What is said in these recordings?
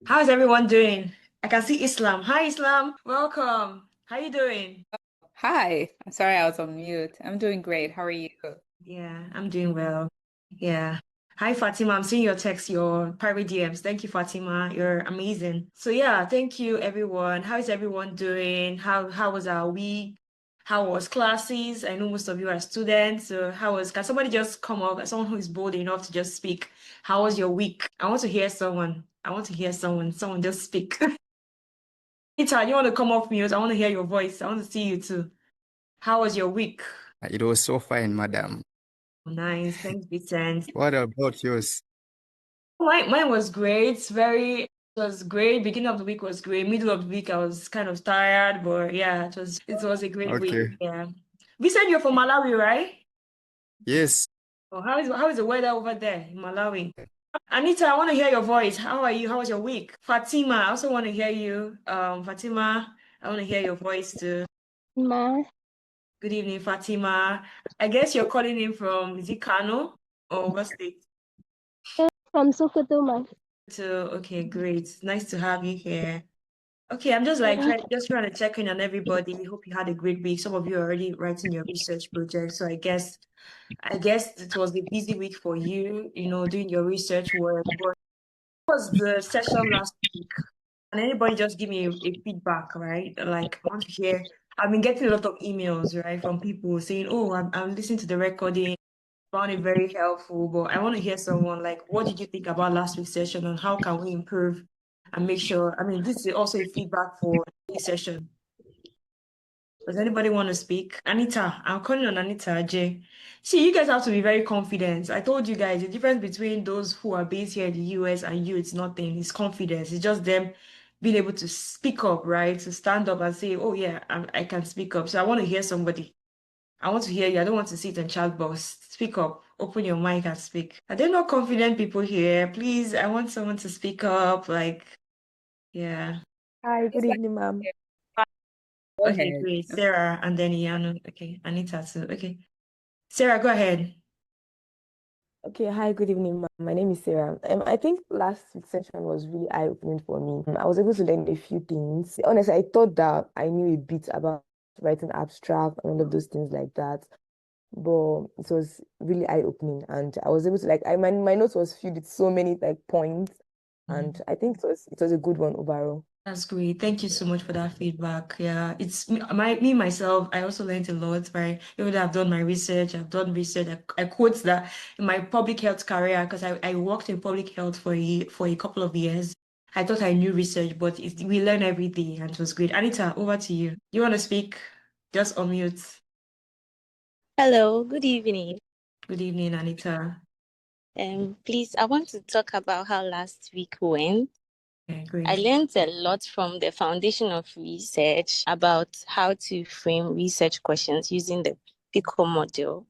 How's everyone doing? I can see Islam. Hi, Islam. Welcome. How you doing? Hi. Sorry, I was on mute. I'm doing great. How are you? Yeah, I'm doing well. Yeah. Hi, Fatima. I'm seeing your text, your private DMs. Thank you, Fatima. You're amazing. So yeah, thank you, everyone. How is everyone doing? How was our week? How was classes? I know most of you are students. So can somebody just come up, someone who is bold enough to just speak? How was your week? I want to hear someone. I want to hear someone. Someone just speak. Ita, you want to come off mute? I want to hear your voice. I want to see you too. How was your week? It was so fine, madam. Nice. Thanks, Vincent. What about yours? Mine was great. It was great. Beginning of the week was great. Middle of the week, I was kind of tired, but yeah, it was a great week. Okay. Yeah. Vincent, you're from Malawi, right? Yes, Oh, how is the weather over there in Malawi? Anita, I want to hear your voice. How are you? How was your week? Fatima, I also want to hear you. Fatima, I want to hear your voice too. Ma, Good evening, Fatima. I guess you're calling in from, is it Kano or what state? from Sokoto, ma. So, okay, great. Nice to have you here. Okay, I'm just like Yeah. trying to check in on everybody. Hope you had a great week. Some of you are already writing your research project, so I guess it was a busy week for you, doing your research work. But what was the session last week? Can anybody just give me a feedback, right? Like, I want to hear. I've been getting a lot of emails, right, from people saying, "Oh, I'm listening to the recording. Found it very helpful." But I want to hear someone like, what did you think about last week's session and how can we improve and make sure? I mean, this is also a feedback for this session. Does anybody want to speak? Anita, I'm calling on Anita J. See, you guys have to be very confident. I told you guys the difference between those who are based here in the US and you, it's nothing. It's confidence. It's just them being able to speak up, right? To stand up and say, oh, yeah, I can speak up. So I want to hear somebody. I want to hear you. I don't want to sit in chat box. Speak up. Open your mic and speak. Are there not confident people here? Please, I want someone to speak up. Like, yeah. Hi, good It's like, evening, ma'am. go Okay, ahead. great. Sarah and then Iyanu. Okay, Anita too. Okay. Sarah, go ahead. Okay, hi, good evening, ma'am. My name is Sarah. I think last week's session was really eye-opening for me. I was able to learn a few things. Honestly, I thought that I knew a bit about writing abstract and all of those things like that, but it was really eye-opening, and I was able to my notes was filled with so many like points, and I think it was a good one overall. That's great. Thank you so much for that feedback. Yeah, it's me myself. I also learned a lot, right? Even though I've done my research, I've done research. I quote that in my public health career because I worked in public health for a couple of years. I thought I knew research, but we learn every day, and it was great. Anita, over to you. You want to speak? Just unmute. Hello, good evening. Good evening, Anita. Please, I want to talk about how last week went. Okay, I great. learned a lot from the foundation of research about how to frame research questions using the PICO model.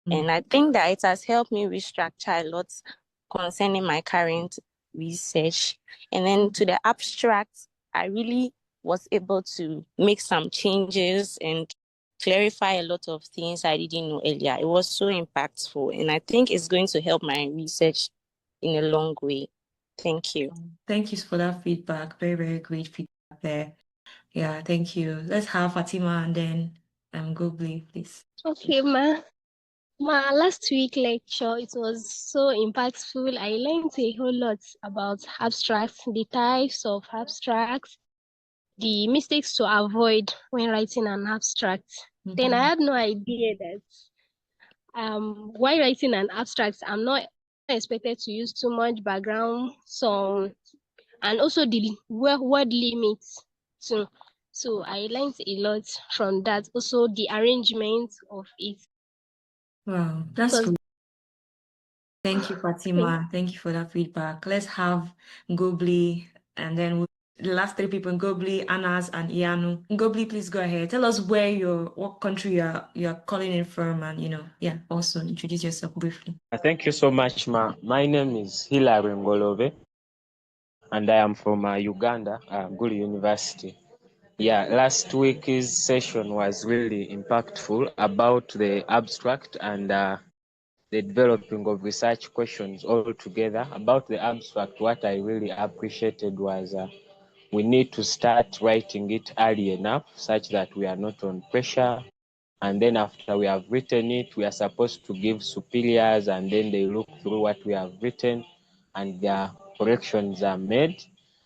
And I think that it has helped me restructure a lot concerning my current research. And then to the abstract, I really was able to make some changes and clarify a lot of things I didn't know earlier. It was so impactful, and I think it's going to help my research in a long way. Thank you. Thank you for that feedback. Very, very great feedback there. Yeah, thank you. Let's have Fatima and then Googly, please. Okay, ma. Ma, last week lecture, it was so impactful. I learned a whole lot about abstracts, the types of abstracts, the mistakes to avoid when writing an abstract. Then I had no idea that while writing an abstract, I'm not expected to use too much background song and also the word limits too. So I learned a lot from that. Also the arrangement of it. Wow, that's Was good. Thank you, Fatima. Thank you for that feedback. Let's have Ngobli and then the last three people, Ngobli, Anas, and Ianu. Ngobli, please go ahead. Tell us what country you're calling in from, and yeah, also introduce yourself briefly. Thank you so much, Ma. My name is Hilary Ngolove, and I am from Uganda, Gulu University. Yeah, last week's session was really impactful about the abstract, and the developing of research questions all together. About the abstract, what I really appreciated was we need to start writing it early enough such that we are not on pressure. And then after we have written it, we are supposed to give superiors, and then they look through what we have written and their corrections are made.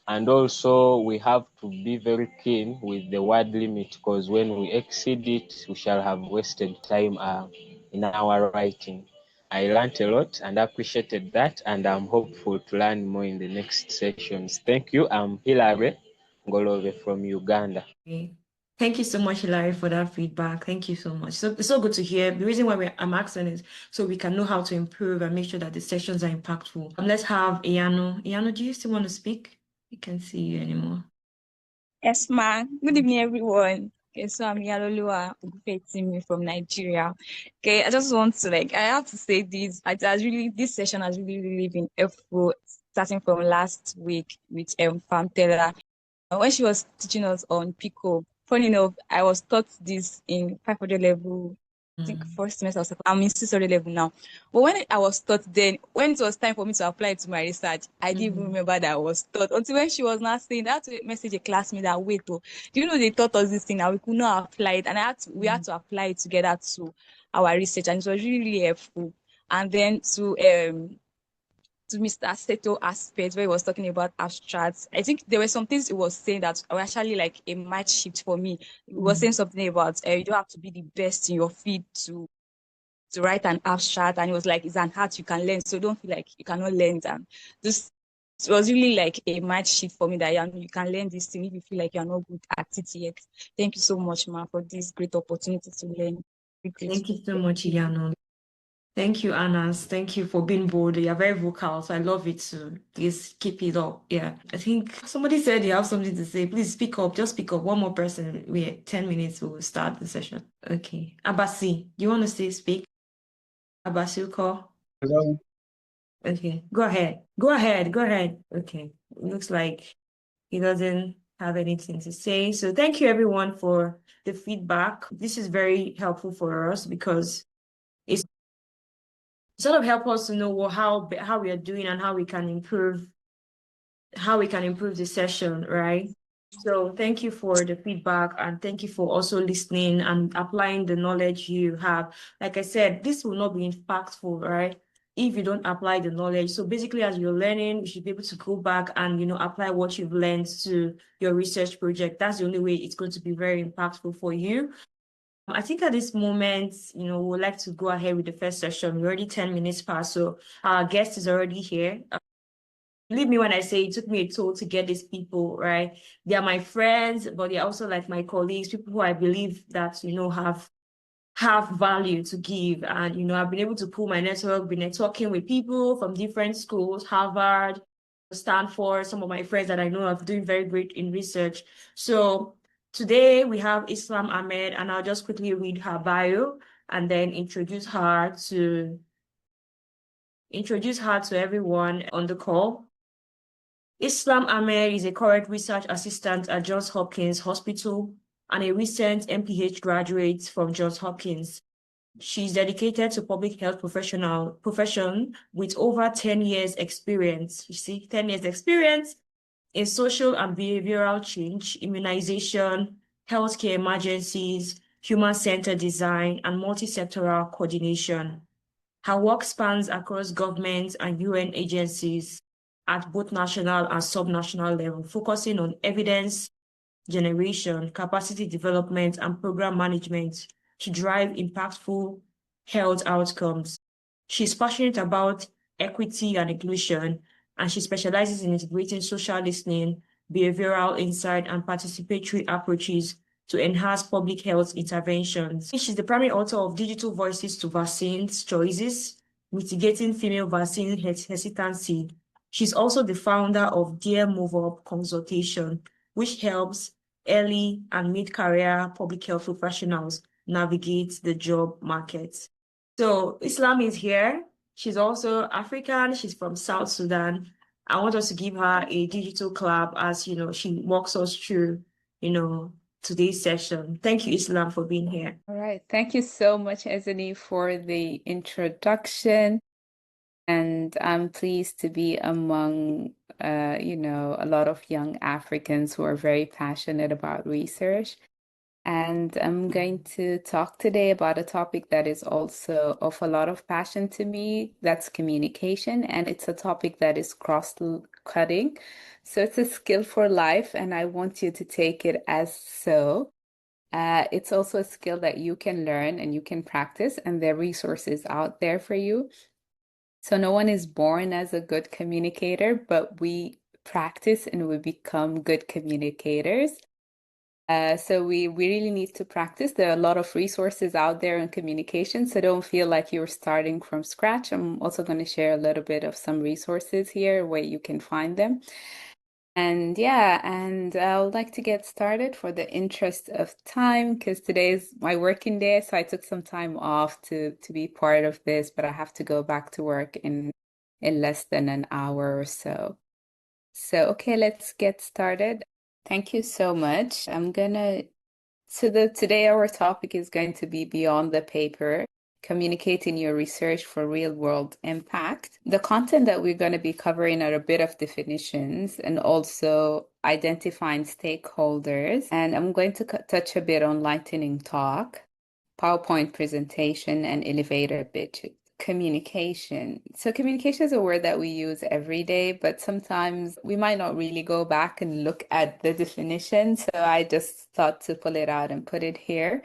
And also we have to be very keen with the word limit, because when we exceed it, we shall have wasted time in our writing. I learned a lot and appreciated that, and I'm hopeful to learn more in the next sessions. Thank you. I'm Hilary Ngolove from Uganda. Okay. Thank you so much, Hilary, for that feedback. Thank you so much. So it's so good to hear. The reason why I'm asking is so we can know how to improve and make sure that the sessions are impactful. Let's have Iyano. Iyano, do you still want to speak? We can't see you anymore. Yes, ma'am. Good evening, everyone. Okay, so I'm Yaloluwa Ogupetimi from Nigeria. Okay, I just want to I have to say this. This session has really been helpful, starting from last week with Famtela. When she was teaching us on PICO. Funny enough, I was taught this in 500 level. I think first semester or second. I'm in 600 level now. But when I was taught then, when it was time for me to apply it to my research, I didn't even remember that I was taught until when she was not saying that, to message a classmate that wait, do you know they taught us this thing and we could not apply it, and we had to apply it together to our research, and it was really helpful. And then to Mr. Seto aspect where he was talking about abstracts, I think there were some things he was saying that were actually like a mind shift for me. He was saying something about you don't have to be the best in your field to write an abstract, and it was like it's an art you can learn, so don't feel like you cannot learn them. This it was really like a mind shift for me that you can learn this thing if you feel like you're not good at it yet. Thank you so much, ma, for this great opportunity to learn. Thank you so much, Iyano. Thank you, Anas. Thank you for being bold. You're very vocal, so I love it too. Please keep it up. Yeah. I think somebody said you have something to say. Please speak up. Just speak up. One more person. 10 minutes, we'll start the session. Okay. Abasi, do you want to speak? Abasi, call. Hello. Okay. Go ahead. Go ahead. Okay. It looks like he doesn't have anything to say. So thank you everyone for the feedback. This is very helpful for us because it's sort of help us to know how we are doing and how we can improve the session, right? So thank you for the feedback, and thank you for also listening and applying the knowledge you have. Like I said, this will not be impactful, right, if you don't apply the knowledge. So basically, as you're learning, you should be able to go back and apply what you've learned to your research project. That's the only way it's going to be very impactful for you. I think at this moment, we would like to go ahead with the first session. We're already 10 minutes past, so our guest is already here. Believe me when I say it took me a toll to get these people, right? They are my friends, but they're also like my colleagues, people who I believe that, have value to give. And, I've been able to pull my network, been networking with people from different schools, Harvard, Stanford, some of my friends that I know are doing very great in research. So today we have Islam Ahmed, and I'll just quickly read her bio and then introduce her to everyone on the call. Islam Ahmed is a current research assistant at Johns Hopkins Hospital and a recent MPH graduate from Johns Hopkins. She's dedicated to public health profession with over 10 years experience. You see, 10 years experience in social and behavioral change, immunization, healthcare emergencies, human-centered design, and multi-sectoral coordination. Her work spans across government and UN agencies at both national and subnational level, focusing on evidence generation, capacity development, and program management to drive impactful health outcomes. She's passionate about equity and inclusion, and she specializes in integrating social listening, behavioral insight, and participatory approaches to enhance public health interventions. She's the primary author of Digital Voices to Vaccines Choices, Mitigating Female Vaccine Hesitancy. She's also the founder of Dear Move Up Consultation, which helps early and mid-career public health professionals navigate the job market. So Islam is here. She's also African. She's from South Sudan. I want us to give her a digital clap as, she walks us through, today's session. Thank you, Islam, for being here. All right. Thank you so much, Ezani, for the introduction. And I'm pleased to be among, a lot of young Africans who are very passionate about research. And I'm going to talk today about a topic that is also of a lot of passion to me. That's communication. And it's a topic that is cross-cutting. So it's a skill for life, and I want you to take it as so. It's also a skill that you can learn and you can practice, and there are resources out there for you. So no one is born as a good communicator, but we practice and we become good communicators. So we really need to practice. There are a lot of resources out there in communication, so don't feel like you're starting from scratch. I'm also going to share a little bit of some resources here where you can find them. And yeah, and I would like to get started for the interest of time because today is my working day, so I took some time off to be part of this, but I have to go back to work in less than an hour or so. So okay, let's get started. Thank you so much. Today our topic is going to be beyond the paper, communicating your research for real world impact. The content that we're going to be covering are a bit of definitions and also identifying stakeholders. And I'm going to touch a bit on lightning talk, PowerPoint presentation, and elevator pitch. Communication. So communication is a word that we use every day, but sometimes we might not really go back and look at the definition. So I just thought to pull it out and put it here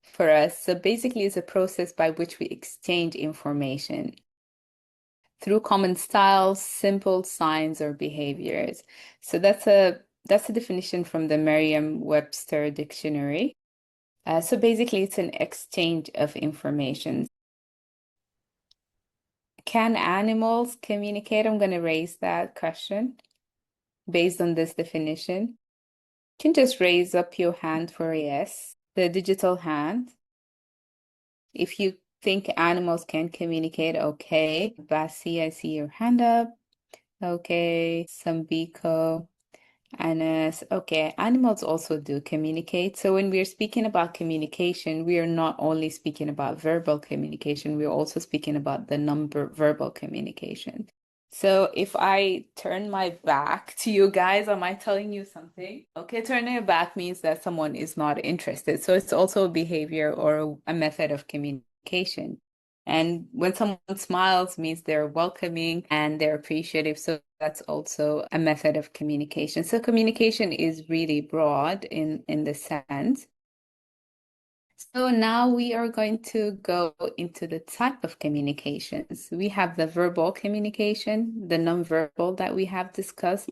for us. So basically, it's a process by which we exchange information through common styles, simple signs, or behaviors. So that's a definition from the Merriam-Webster dictionary. So basically, it's an exchange of information. Can animals communicate? I'm going to raise that question based on this definition. You can just raise up your hand for yes, the digital hand. If you think animals can communicate, okay. Basi, I see your hand up. Okay, Sambiko. Anas, okay, animals also do communicate. So when we're speaking about communication, we are not only speaking about verbal communication, we're also speaking about the non-verbal communication. So if I turn my back to you guys, am I telling you something? Okay, turning your back means that someone is not interested. So it's also a behavior or a method of communication. And when someone smiles means they're welcoming and they're appreciative. So that's also a method of communication. So communication is really broad in the sense. So now we are going to go into the type of communications. We have the verbal communication, the nonverbal that we have discussed.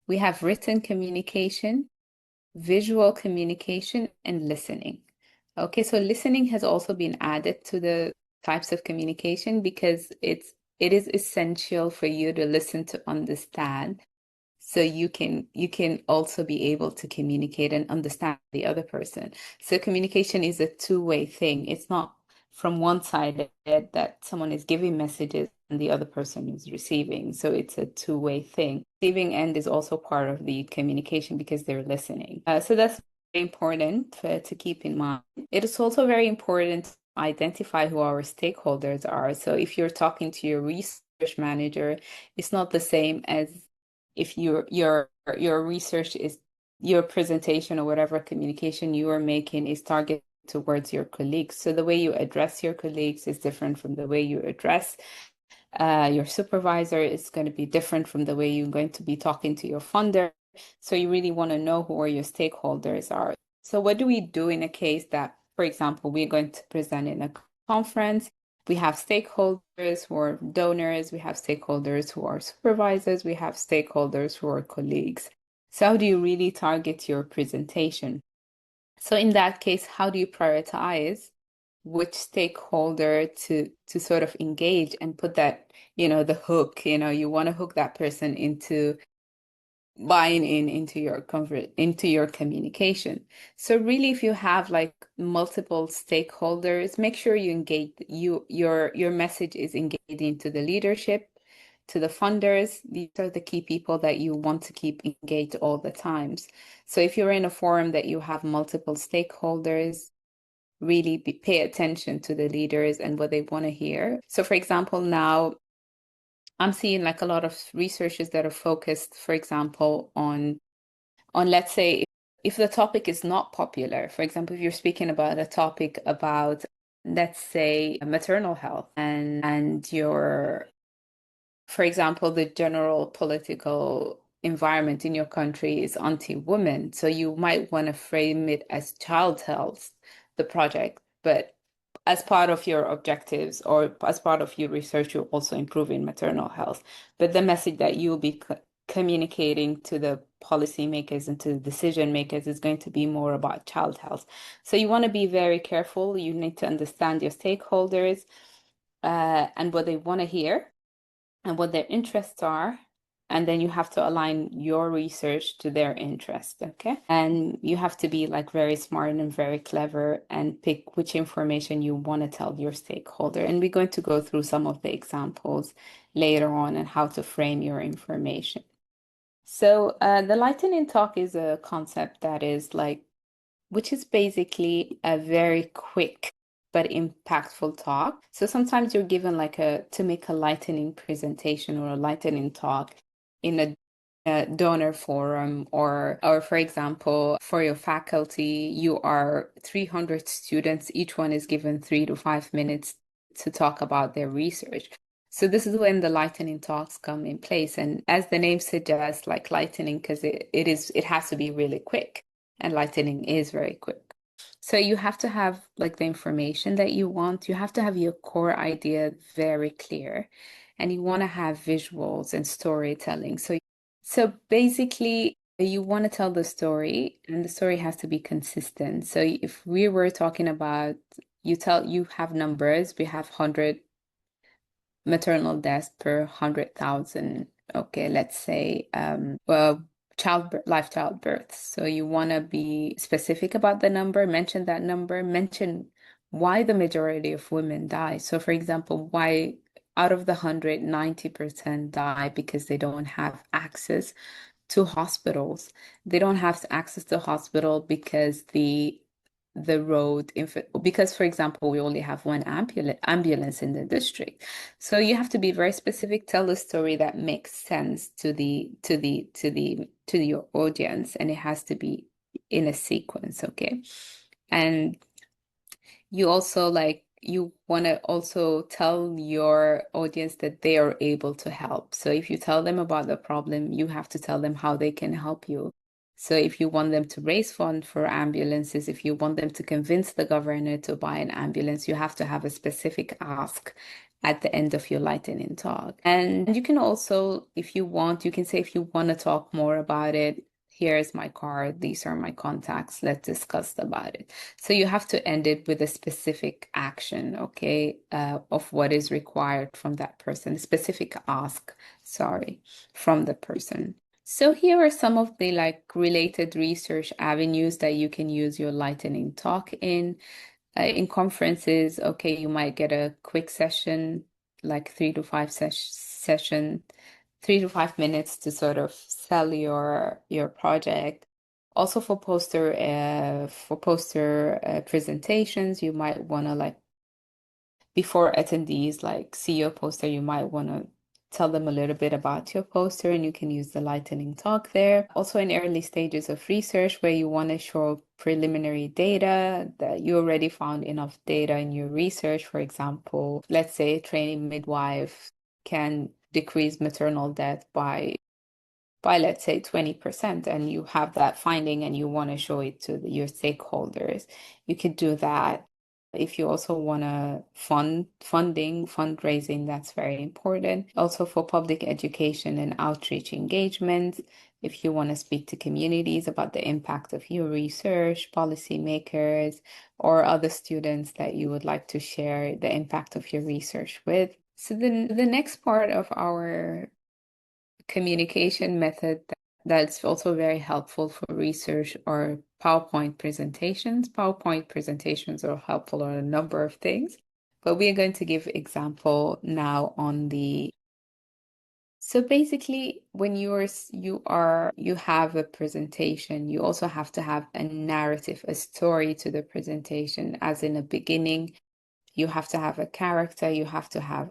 We have written communication, visual communication, and listening. Okay, so listening has also been added to the types of communication because it is essential for you to listen to understand. So you can also be able to communicate and understand the other person. So communication is a two-way thing. It's not from one side that someone is giving messages and the other person is receiving. So it's a two-way thing. Receiving end is also part of the communication because they're listening. So that's very important to keep in mind. It is also very important to identify who our stakeholders are. So if you're talking to your research manager, it's not the same as if your research is your presentation or whatever communication you are making is targeted towards your colleagues. So the way you address your colleagues is different from the way you address your supervisor. Is going to be different from the way you're going to be talking to your funder. So you really want to know who your stakeholders are. So what do we do in a case that, for example, we're going to present in a conference? We have stakeholders who are donors, we have stakeholders who are supervisors, we have stakeholders who are colleagues. So how do you really target your presentation? So in that case, how do you prioritize which stakeholder to sort of engage and put that, the hook, you want to hook that person into buying into your communication. So really, if you have like multiple stakeholders, make sure you engage your message is engaging to the leadership, to the funders. These are the key people that you want to keep engaged all the times. So if you're in a forum that you have multiple stakeholders, really pay attention to the leaders and what they want to hear. So for example, now I'm seeing like a lot of researchers that are focused, for example, on let's say if the topic is not popular, for example, if you're speaking about a topic about, let's say, maternal health and your, for example, the general political environment in your country is anti-women. So you might want to frame it as child health, the project, but as part of your objectives or as part of your research, you're also improving maternal health. But the message that you'll be communicating to the policymakers and to the decision makers is going to be more about child health. So you want to be very careful. You need to understand your stakeholders and what they want to hear and what their interests are. And then you have to align your research to their interest, okay? And you have to be like very smart and very clever and pick which information you want to tell your stakeholder. And we're going to go through some of the examples later on and how to frame your information. So the lightning talk is a concept that is like, which is basically a very quick but impactful talk. So sometimes you're given like to make a lightning presentation or a lightning talk in a donor forum or for example, for your faculty, you are 300 students. Each one is given 3 to 5 minutes to talk about their research. So this is when the lightning talks come in place. And as the name suggests, like lightning, because it has to be really quick. And lightning is very quick. So you have to have like the information that you want. You have to have your core idea very clear. And you want to have visuals and storytelling. So basically, you want to tell the story, and the story has to be consistent. So if we were talking about, you have numbers, we have 100 maternal deaths per 100,000. Okay, let's say, well, live childbirth. So you want to be specific about the number, mention that number, mention why the majority of women die. So for example, why out of the 100, 90% die because they don't have access to hospitals. They don't have access to hospital because the road because for example we only have one ambulance in the district, so you have to be very specific, tell a story that makes sense to your audience, and it has to be in a sequence, okay? And you also you want to also tell your audience that they are able to help. So if you tell them about the problem, you have to tell them how they can help you. So if you want them to raise funds for ambulances, if you want them to convince the governor to buy an ambulance, you have to have a specific ask at the end of your lightning talk. And you can also, if you want, you can say, if you want to talk more about it, here's my card, these are my contacts, let's discuss about it. So you have to end it with a specific action, okay, of what is required from that person, a specific ask, from the person. So here are some of the related research avenues that you can use your lightning talk in. In conferences, okay, you might get a quick session, like 3 to 5 session, 3 to 5 minutes to sort of sell your project. Also for poster presentations, you might want to before attendees see your poster, you might want to tell them a little bit about your poster, and you can use the lightning talk there. Also in early stages of research where you want to show preliminary data that you already found enough data in your research. For example, let's say training midwife can decrease maternal death by let's say 20%, and you have that finding and you want to show it to your stakeholders, you could do that. If you also want to fundraising, that's very important. Also for public education and outreach engagement, if you want to speak to communities about the impact of your research, policymakers, or other students that you would like to share the impact of your research with. So the next part of our communication method that's also very helpful for research or PowerPoint presentations. PowerPoint presentations are helpful on a number of things, but we're going to give example now on the So basically, when you have a presentation, you also have to have a narrative, a story to the presentation, as in a beginning, you have to have a character, you have to have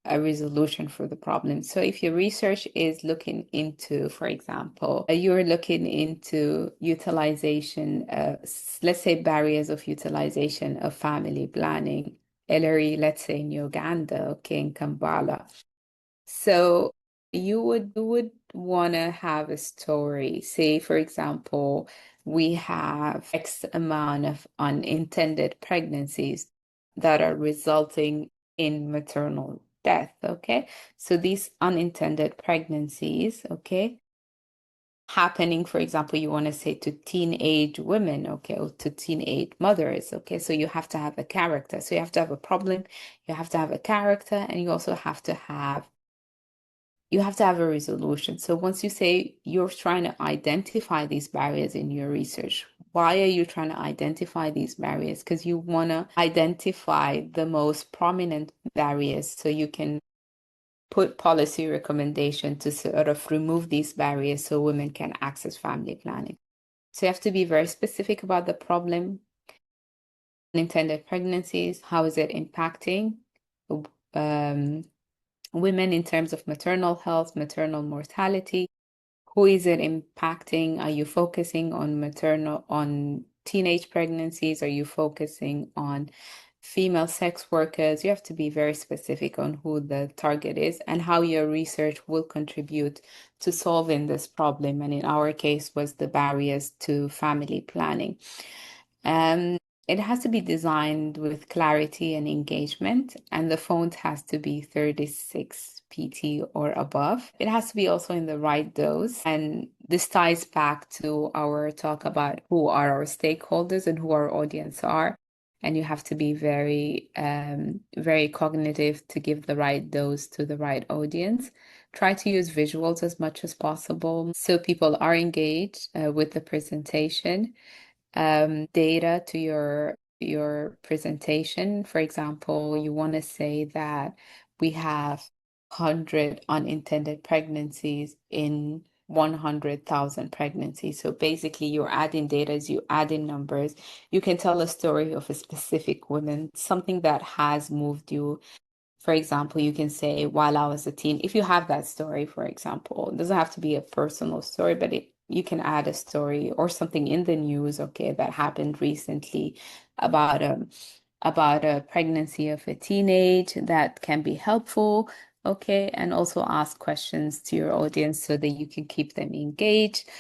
a resolution for the problem. So if your research is looking into, for example, you're looking into utilization, let's say barriers of utilization of family planning, Ellery, let's say in Uganda, okay, in Kampala. So you would want to have a story. Say, for example, we have X amount of unintended pregnancies that are resulting in maternal death. Okay. So these unintended pregnancies, okay, happening, for example, you want to say to teenage women, okay, or to teenage mothers, okay. So you have to have a character. So you have to have a problem, you have to have a character, and you also have to have a resolution. So once you say you're trying to identify these barriers in your research, why are you trying to identify these barriers? Because you want to identify the most prominent barriers so you can put policy recommendation to sort of remove these barriers so women can access family planning. So you have to be very specific about the problem. Unintended pregnancies, how is it impacting women in terms of maternal health, maternal mortality? Who is it impacting? Are you focusing on teenage pregnancies? Are you focusing on female sex workers? You have to be very specific on who the target is and how your research will contribute to solving this problem. And in our case was the barriers to family planning. It has to be designed with clarity and engagement, and the font has to be 36 pt or above. It has to be also in the right dose, and this ties back to our talk about who are our stakeholders and who our audience are. And you have to be very cognitive to give the right dose to the right audience. Try to use visuals as much as possible so people are engaged with the presentation. Data to your presentation. For example, you want to say that we have 100 unintended pregnancies in 100,000 pregnancies. So basically, you're adding data as you add in numbers. You can tell a story of a specific woman, something that has moved you. For example, you can say, while I was a teen, if you have that story, for example, it doesn't have to be a personal story, but you can add a story or something in the news, okay, that happened recently about a pregnancy of a teenage that can be helpful, okay, and also ask questions to your audience so that you can keep them engaged.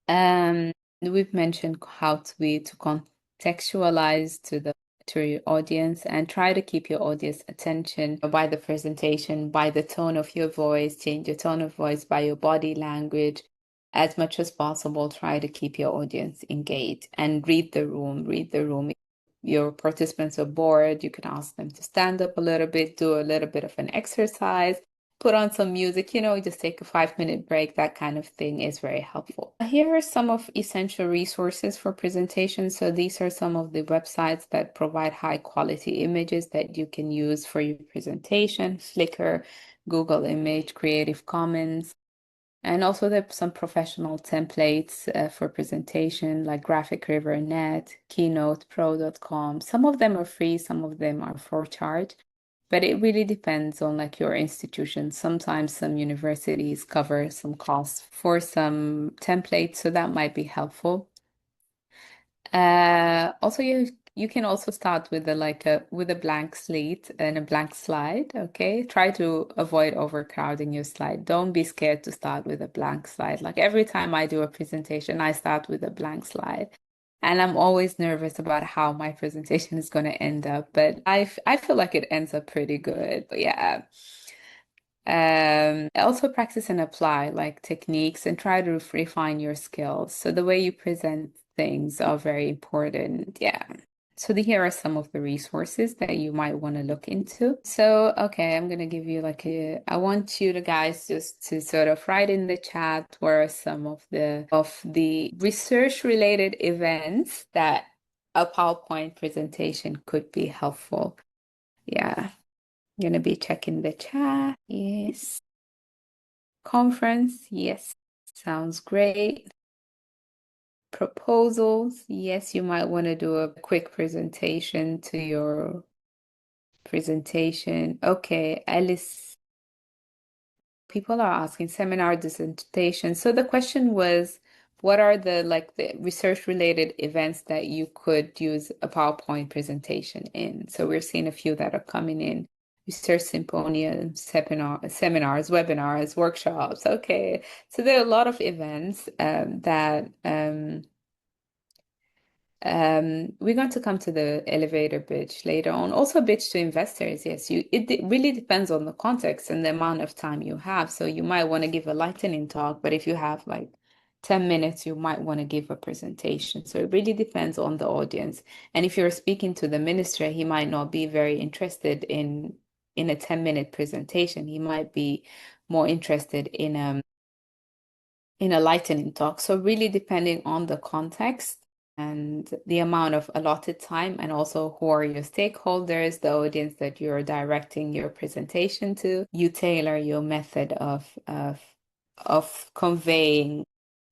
We've mentioned how to contextualize to your audience and try to keep your audience attention by the presentation, by the tone of your voice, change your tone of voice, by your body language. As much as possible, try to keep your audience engaged and read the room. Read the room. If your participants are bored, you can ask them to stand up a little bit, do a little bit of an exercise, put on some music, just take a 5-minute break. That kind of thing is very helpful. Here are some of essential resources for presentations. So these are some of the websites that provide high quality images that you can use for your presentation: Flickr, Google Image, Creative Commons. And also there's some professional templates for presentation like Graphic River Net, KeynotePro.com. Some of them are free, some of them are for charge. But it really depends on like your institution. Sometimes some universities cover some costs for some templates, so that might be helpful. Also, you can also start with a blank slate and a blank slide. Okay, try to avoid overcrowding your slide. Don't be scared to start with a blank slide. Like every time I do a presentation, I start with a blank slide. And I'm always nervous about how my presentation is going to end up, but I feel like it ends up pretty good. But yeah. Also practice and apply like techniques and try to refine your skills. So the way you present things are very important. Yeah. So here are some of the resources that you might want to look into. So, okay, I'm going to give you I want you to guys just to sort of write in the chat where are some of the research related events that a PowerPoint presentation could be helpful. Yeah. I'm going to be checking the chat. Yes. Conference, yes. Sounds great. Proposals, yes, you might want to do a quick presentation to your presentation. Okay, Alice, people are asking seminar dissertation. So the question was, what are the research related events that you could use a PowerPoint presentation in? So we're seeing a few that are coming in. Research symposiums, seminars, webinars, workshops. Okay, so there are a lot of events that we're going to come to the elevator pitch later on. Also, pitch to investors. Yes, really depends on the context and the amount of time you have. So you might want to give a lightning talk, but if you have like 10 minutes, you might want to give a presentation. So it really depends on the audience. And if you're speaking to the minister, he might not be very interested in a 10-minute presentation. He might be more interested in a lightning talk. So really depending on the context and the amount of allotted time, and also who are your stakeholders, the audience that you're directing your presentation to, you tailor your method of conveying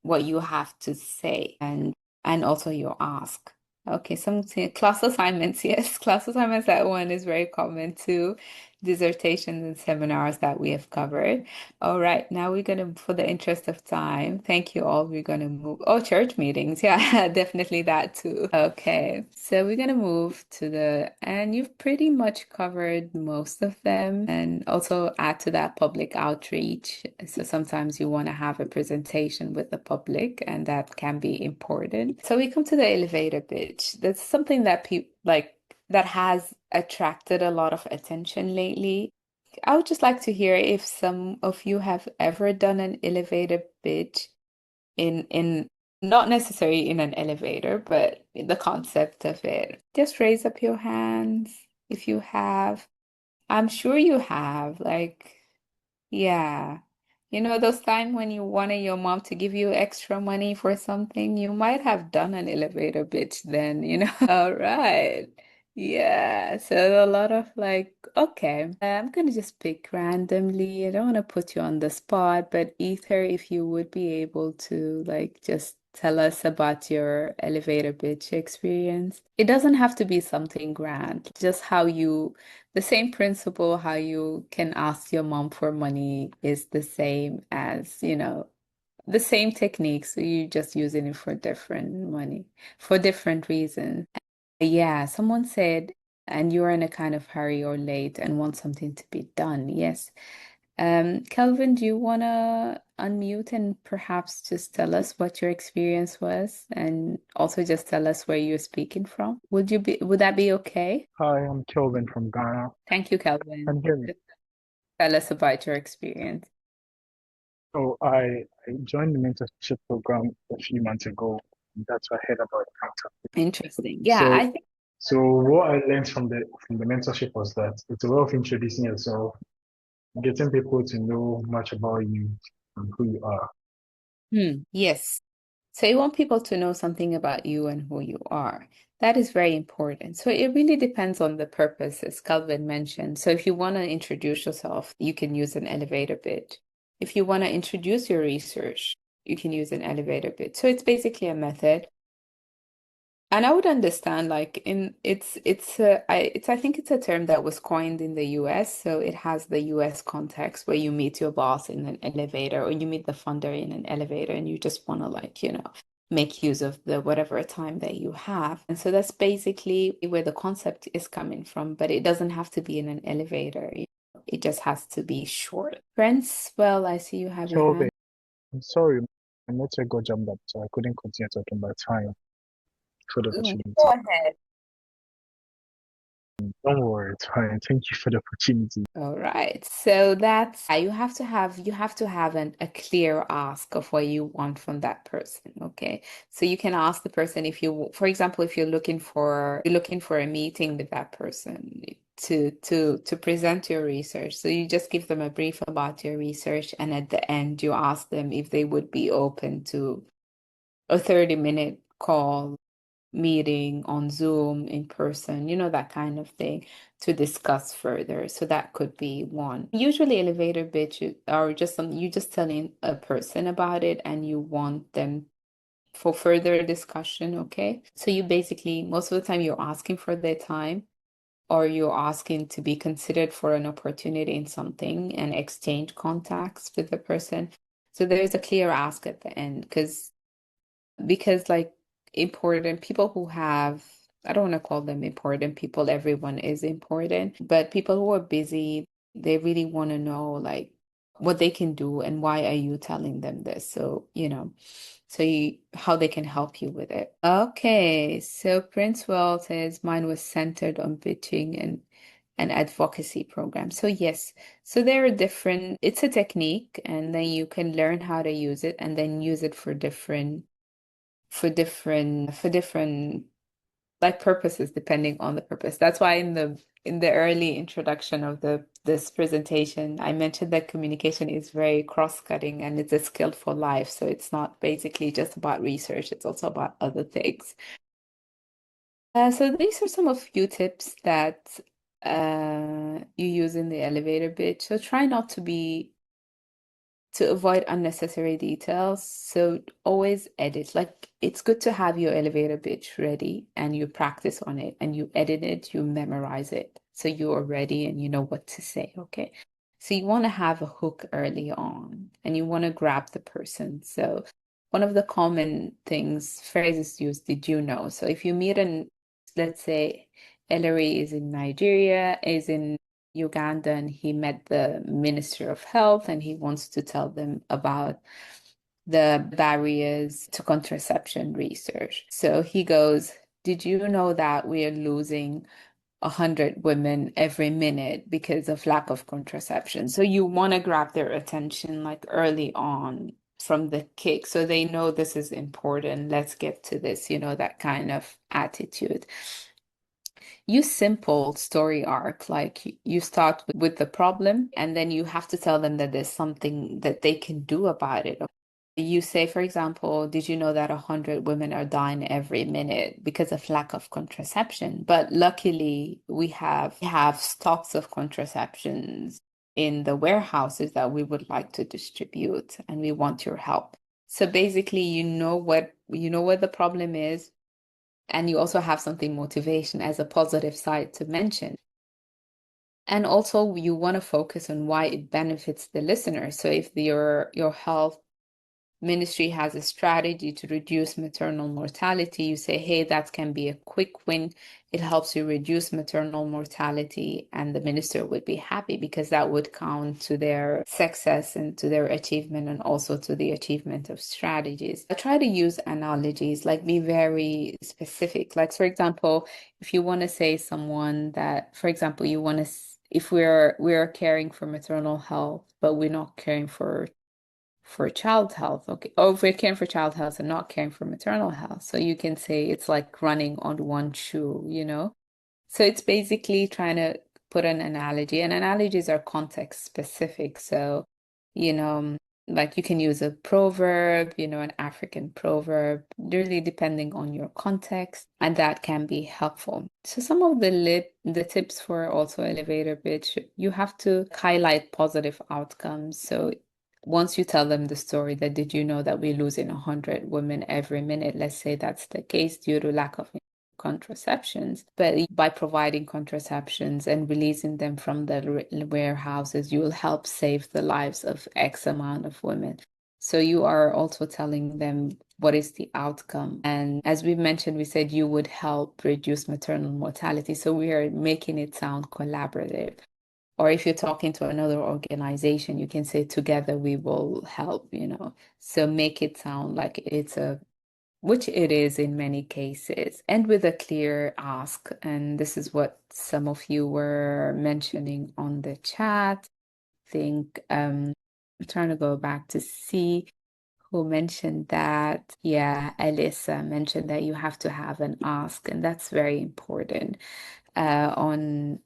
what you have to say and also your ask. Okay, some class assignments, yes, class assignments, that one is very common too. Dissertations and seminars that we have covered. All right, now we're gonna, for the interest of time, thank you all. We're gonna move. Oh, church meetings, yeah, definitely that too. Okay, so we're gonna move to and you've pretty much covered most of them, and also add to that public outreach. So sometimes you want to have a presentation with the public, and that can be important. So we come to the elevator pitch. That's something that people that has attracted a lot of attention lately. I would just like to hear if some of you have ever done an elevator pitch in not necessarily in an elevator, but the concept of it. Just raise up your hands if you have. I'm sure you have. Yeah. You know, those times when you wanted your mom to give you extra money for something, you might have done an elevator pitch then, you know? All right. Yeah. So a lot of okay, I'm gonna just pick randomly. I don't want to put you on the spot, but Ether, if you would be able to just tell us about your elevator pitch experience. It doesn't have to be something grand, just the same principle, how you can ask your mom for money is the same as, the same techniques. So you're just using it for for different reasons. Yeah, someone said, and you're in a kind of hurry or late and want something to be done. Yes. Kelvin, do you want to unmute and perhaps just tell us what your experience was, and also just tell us where you're speaking from? Would that be okay? Hi, I'm Kelvin from Ghana. Thank you, Kelvin. Can you hear me? Just tell us about your experience. So I joined the mentorship program a few months ago. That's what I heard about mentorship. Interesting. Yeah, So I think so what I learned from the mentorship was that it's a way of introducing yourself, getting people to know much about you and who you are. yes. So you want people to know something about you and who you are. That is very important. So it really depends on the purpose, as Calvin mentioned. So if you want to introduce yourself, you can use an elevator pitch. If you want to introduce your research, you can use an elevator pitch. So it's basically a method. And I would understand, I think it's a term that was coined in the US, so it has the US context where you meet your boss in an elevator, or you meet the funder in an elevator, and you just want to make use of the whatever time that you have. And so that's basically where the concept is coming from, but it doesn't have to be in an elevator. It just has to be short. Friends, well, I see you have your Kelvin, hand. I'm sorry, my network got jammed up, so I couldn't continue talking by time for the opportunity. Go ahead. Don't worry, it's fine. Thank you for the opportunity. All right. So that's you have to have a clear ask of what you want from that person. Okay. So you can ask the person for example, if you're looking for a meeting with that person to present your research. So you just give them a brief about your research, and at the end you ask them if they would be open to a 30-minute call meeting on Zoom, in person, that kind of thing, to discuss further. So that could be one. Usually elevator pitch are just something you just telling a person about it and you want them for further discussion, okay? So you basically, most of the time you're asking for their time or you're asking to be considered for an opportunity in something and exchange contacts with the person. So there's a clear ask at the end because like important people who have, I don't want to call them important people, everyone is important, but people who are busy, they really want to know like what they can do and why are you telling them this? So, how they can help you with it. Okay, so Prince Well says mine was centered on pitching and an advocacy program. So yes, so there are different, it's a technique and then you can learn how to use it and then use it for different like purposes depending on the purpose. That's why in the early introduction of this presentation, I mentioned that communication is very cross-cutting and it's a skill for life. So it's not basically just about research, it's also about other things. So these are some of few tips that you use in the elevator pitch. So try not to avoid unnecessary details. So always edit. Like it's good to have your elevator pitch ready and you practice on it and you edit it, you memorize it. So you are ready and you know what to say. Okay. So you want to have a hook early on and you want to grab the person. So one of the common phrases used, did you know? So if you meet let's say Ellery is in Nigeria, is in Uganda, and he met the Minister of Health and he wants to tell them about the barriers to contraception research. So he goes, did you know that we are losing 100 women every minute because of lack of contraception? So you want to grab their attention like early on from the kick so they know this is important. Let's get to this, that kind of attitude. Use simple story arc, like you start with the problem and then you have to tell them that there's something that they can do about it. You say, for example, did you know that 100 women are dying every minute because of lack of contraception? But luckily, we have stocks of contraceptions in the warehouses that we would like to distribute, and we want your help. So basically, you know what the problem is, and you also have something motivation as a positive side to mention. And also you want to focus on why it benefits the listener. So if your health ministry has a strategy to reduce maternal mortality, you say, hey, that can be a quick win. It helps you reduce maternal mortality, and the minister would be happy because that would count to their success and to their achievement and also to the achievement of strategies. I try to use analogies, like be very specific. Like, for example, if you want to say someone that, for example, you want to, if we're caring for maternal health, but we're not caring for child health, okay, or if we're caring for child health and not caring for maternal health. So you can say it's like running on one shoe. So it's basically trying to put an analogy, and analogies are context specific. So, like you can use a proverb, an African proverb, really depending on your context, and that can be helpful. So some of the tips for also elevator pitch, you have to highlight positive outcomes. So once you tell them the story that did you know that we're losing 100 women every minute, let's say that's the case due to lack of contraceptions, but by providing contraceptions and releasing them from the warehouses, you will help save the lives of X amount of women. So you are also telling them what is the outcome. And as we mentioned, we said you would help reduce maternal mortality. So we are making it sound collaborative. Or if you're talking to another organization, you can say together we will help. So make it sound like which it is in many cases, and with a clear ask. And this is what some of you were mentioning on the chat. I think I'm trying to go back to see who mentioned that. Yeah, Alyssa mentioned that you have to have an ask, and that's very important on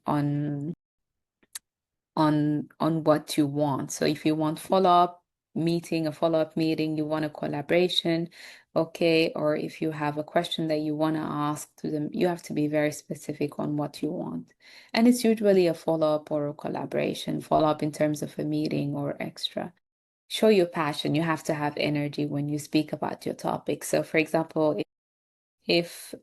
what you want. So if you want follow-up, meeting, a follow-up meeting, you want a collaboration, okay, or if you have a question that you want to ask to them, you have to be very specific on what you want. And it's usually a follow-up or a collaboration, follow-up in terms of a meeting or extra. Show your passion. You have to have energy when you speak about your topic. So, for example, if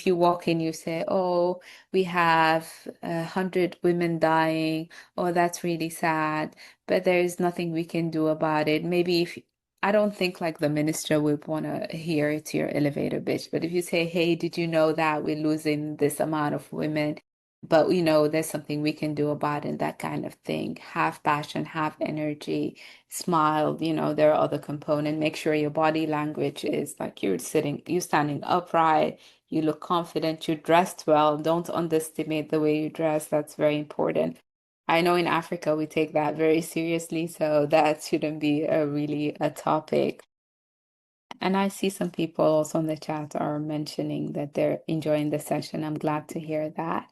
you walk in, you say, "Oh, we have 100 women dying. Oh, that's really sad, but there is nothing we can do about it." Maybe if I don't think like the minister would want to hear it to your elevator pitch, but if you say, "Hey, did you know that we're losing this amount of women?" But we know there's something we can do about it, that kind of thing. Have passion, have energy, smile, there are other components. Make sure your body language is like you're standing upright, you look confident, you dressed well. Don't underestimate the way you dress. That's very important. I know in Africa we take that very seriously, so that shouldn't be really a topic. And I see some people also in the chat are mentioning that they're enjoying the session. I'm glad to hear that.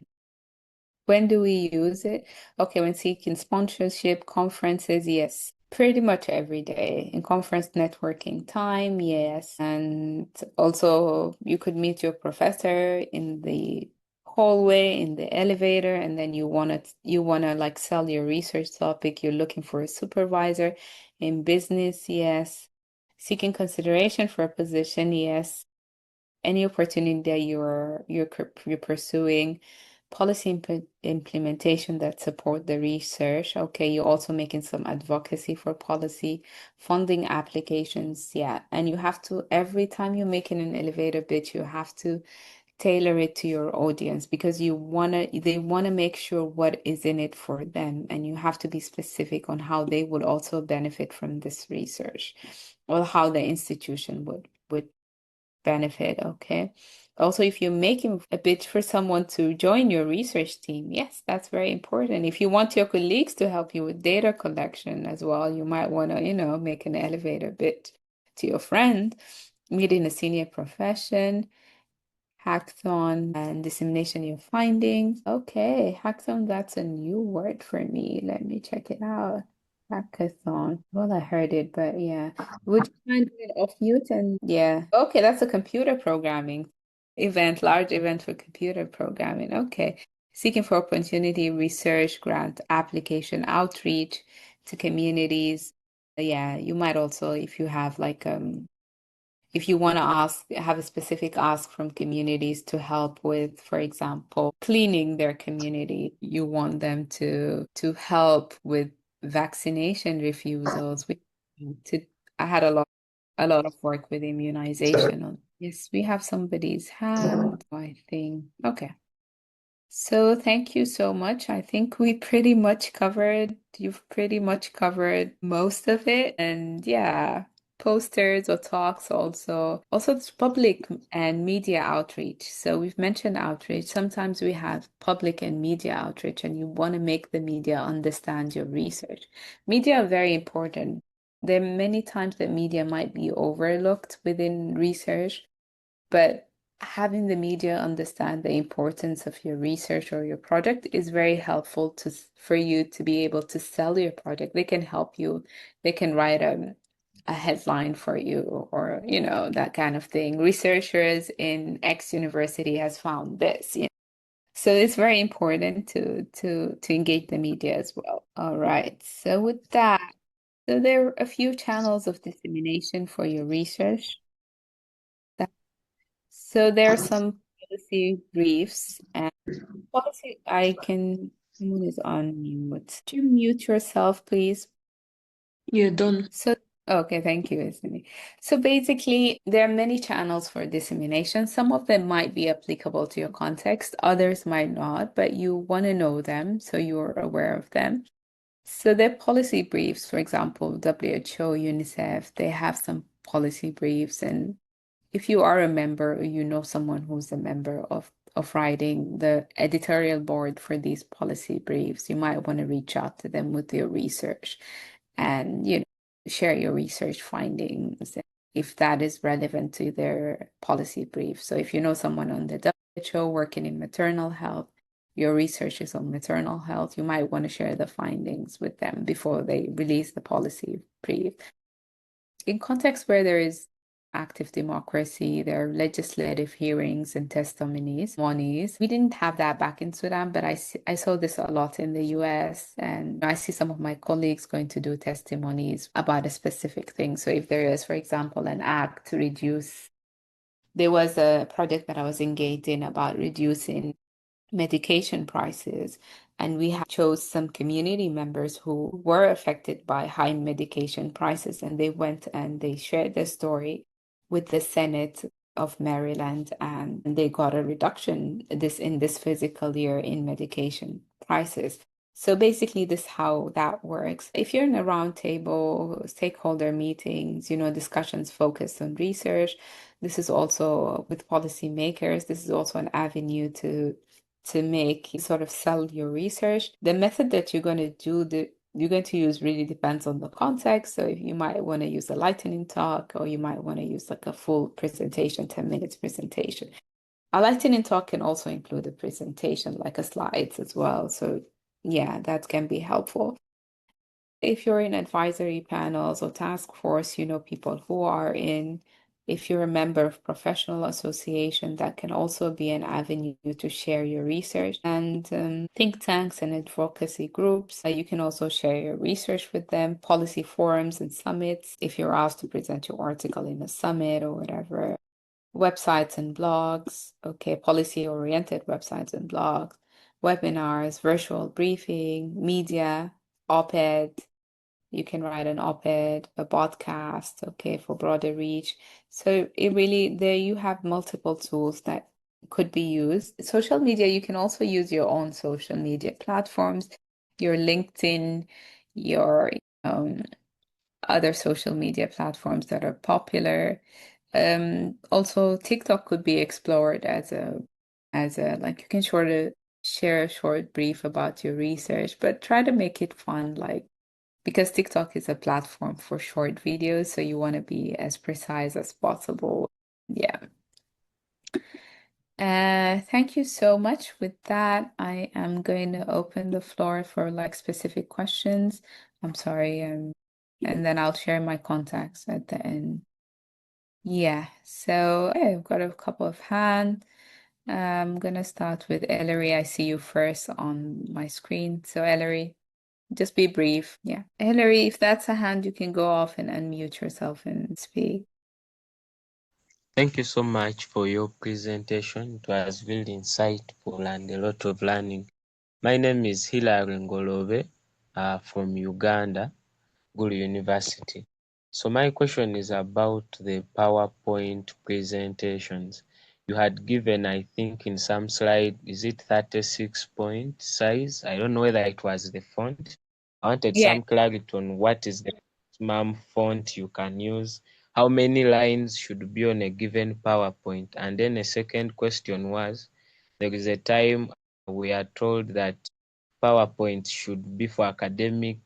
When do we use it? Okay, when seeking sponsorship, conferences, yes. Pretty much every day. In conference networking time, yes. And also you could meet your professor in the hallway, in the elevator, and then you wanna like sell your research topic. You're looking for a supervisor in business, yes. Seeking consideration for a position, yes. Any opportunity that you're pursuing, policy implementation that support the research. Okay, you're also making some advocacy for policy, funding applications, yeah. And you have to, every time you're making an elevator pitch, you have to tailor it to your audience because they wanna make sure what is in it for them, and you have to be specific on how they would also benefit from this research, or how the institution would benefit, okay? Also, if you're making a pitch for someone to join your research team, yes, that's very important. If you want your colleagues to help you with data collection as well, you might want to, make an elevator pitch to your friend. Meeting a senior profession, hackathon, and dissemination of your findings. Okay, hackathon, that's a new word for me. Let me check it out. Hackathon. Well, I heard it, but yeah. Would you mind doing it off mute? And yeah. Okay, that's a computer programming event, large event for computer programming. Okay. Seeking for opportunity, research, grant application, outreach to communities. Yeah, you might also, if you have like if you want to have a specific ask from communities to help with, for example, cleaning their community, you want them to help with vaccination refusals. I had a lot of work with immunization. Yes, we have somebody's hand, I think. Okay. So thank you so much. I think you've pretty much covered most of it. And yeah, posters or talks also. Also, it's public and media outreach. So we've mentioned outreach. Sometimes we have public and media outreach, and you want to make the media understand your research. Media are very important. There are many times that media might be overlooked within research, but having the media understand the importance of your research or your project is very helpful for you to be able to sell your project. They can help you. They can write a headline for you, or that kind of thing. Researchers in X university has found this. So it's very important to engage the media as well. All right. So with that, so there are a few channels of dissemination for your research. So there are some policy briefs and policy. Someone is on mute. Could you mute yourself, please? You're done. So, okay, thank you, Ismi. So basically, there are many channels for dissemination. Some of them might be applicable to your context, others might not, but you want to know them so you're aware of them. So their policy briefs, for example, WHO, UNICEF, they have some policy briefs, and if you are a member or you know someone who's a member of writing the editorial board for these policy briefs, you might want to reach out to them with your research and share your research findings if that is relevant to their policy brief. So if you know someone on the WHO working in maternal health, your research is on maternal health, you might want to share the findings with them before they release the policy brief. In contexts where there is active democracy, there are legislative hearings and testimonies. We didn't have that back in Sudan, but I saw this a lot in the US, and I see some of my colleagues going to do testimonies about a specific thing. So if there is, for example, an act to reduce, there was a project that I was engaged in about reducing medication prices, and we chose some community members who were affected by high medication prices, and they went and they shared their story with the Senate of Maryland, and they got a reduction in this fiscal year in medication prices. So basically, this is how that works. If you're in a roundtable, stakeholder meetings, discussions focused on research, this is also with policymakers, this is also an avenue to make sort of sell your research. The method that you're going to use really depends on the context. So if you might want to use a lightning talk, or you might want to use like a full presentation, 10 minutes presentation. A lightning talk can also include a presentation, like a slides as well. So yeah, that can be helpful. If you're in advisory panels or task force, people who are in. If you're a member of professional association, that can also be an avenue to share your research. And think tanks and advocacy groups, you can also share your research with them. Policy forums and summits, if you're asked to present your article in a summit or whatever. Websites and blogs, policy-oriented websites and blogs, webinars, virtual briefing, media, op-ed. You can write an op-ed, a podcast, for broader reach. So there you have multiple tools that could be used. Social media, you can also use your own social media platforms, your LinkedIn, your other social media platforms that are popular. Also, TikTok could be explored as a like you can share a short brief about your research, but try to make it fun, because TikTok is a platform for short videos, so you want to be as precise as possible. Yeah. Thank you so much. With that, I am going to open the floor for specific questions. I'm sorry, and then I'll share my contacts at the end. Yeah, so I've got a couple of hands. I'm gonna start with Ellery. I see you first on my screen. So Ellery, just be brief. Yeah. Hillary, if that's a hand, you can go off and unmute yourself and speak. Thank you so much for your presentation. It was really insightful and a lot of learning. My name is Hilary Ngolove from Uganda, Gulu University. So my question is about the PowerPoint presentations. You had given, I think, in some slide, is it 36 point size? I don't know whether it was the font. I wanted Yeah. some clarity on what is the maximum font you can use, how many lines should be on a given PowerPoint. And then a second question was, there is a time we are told that PowerPoint should be for academic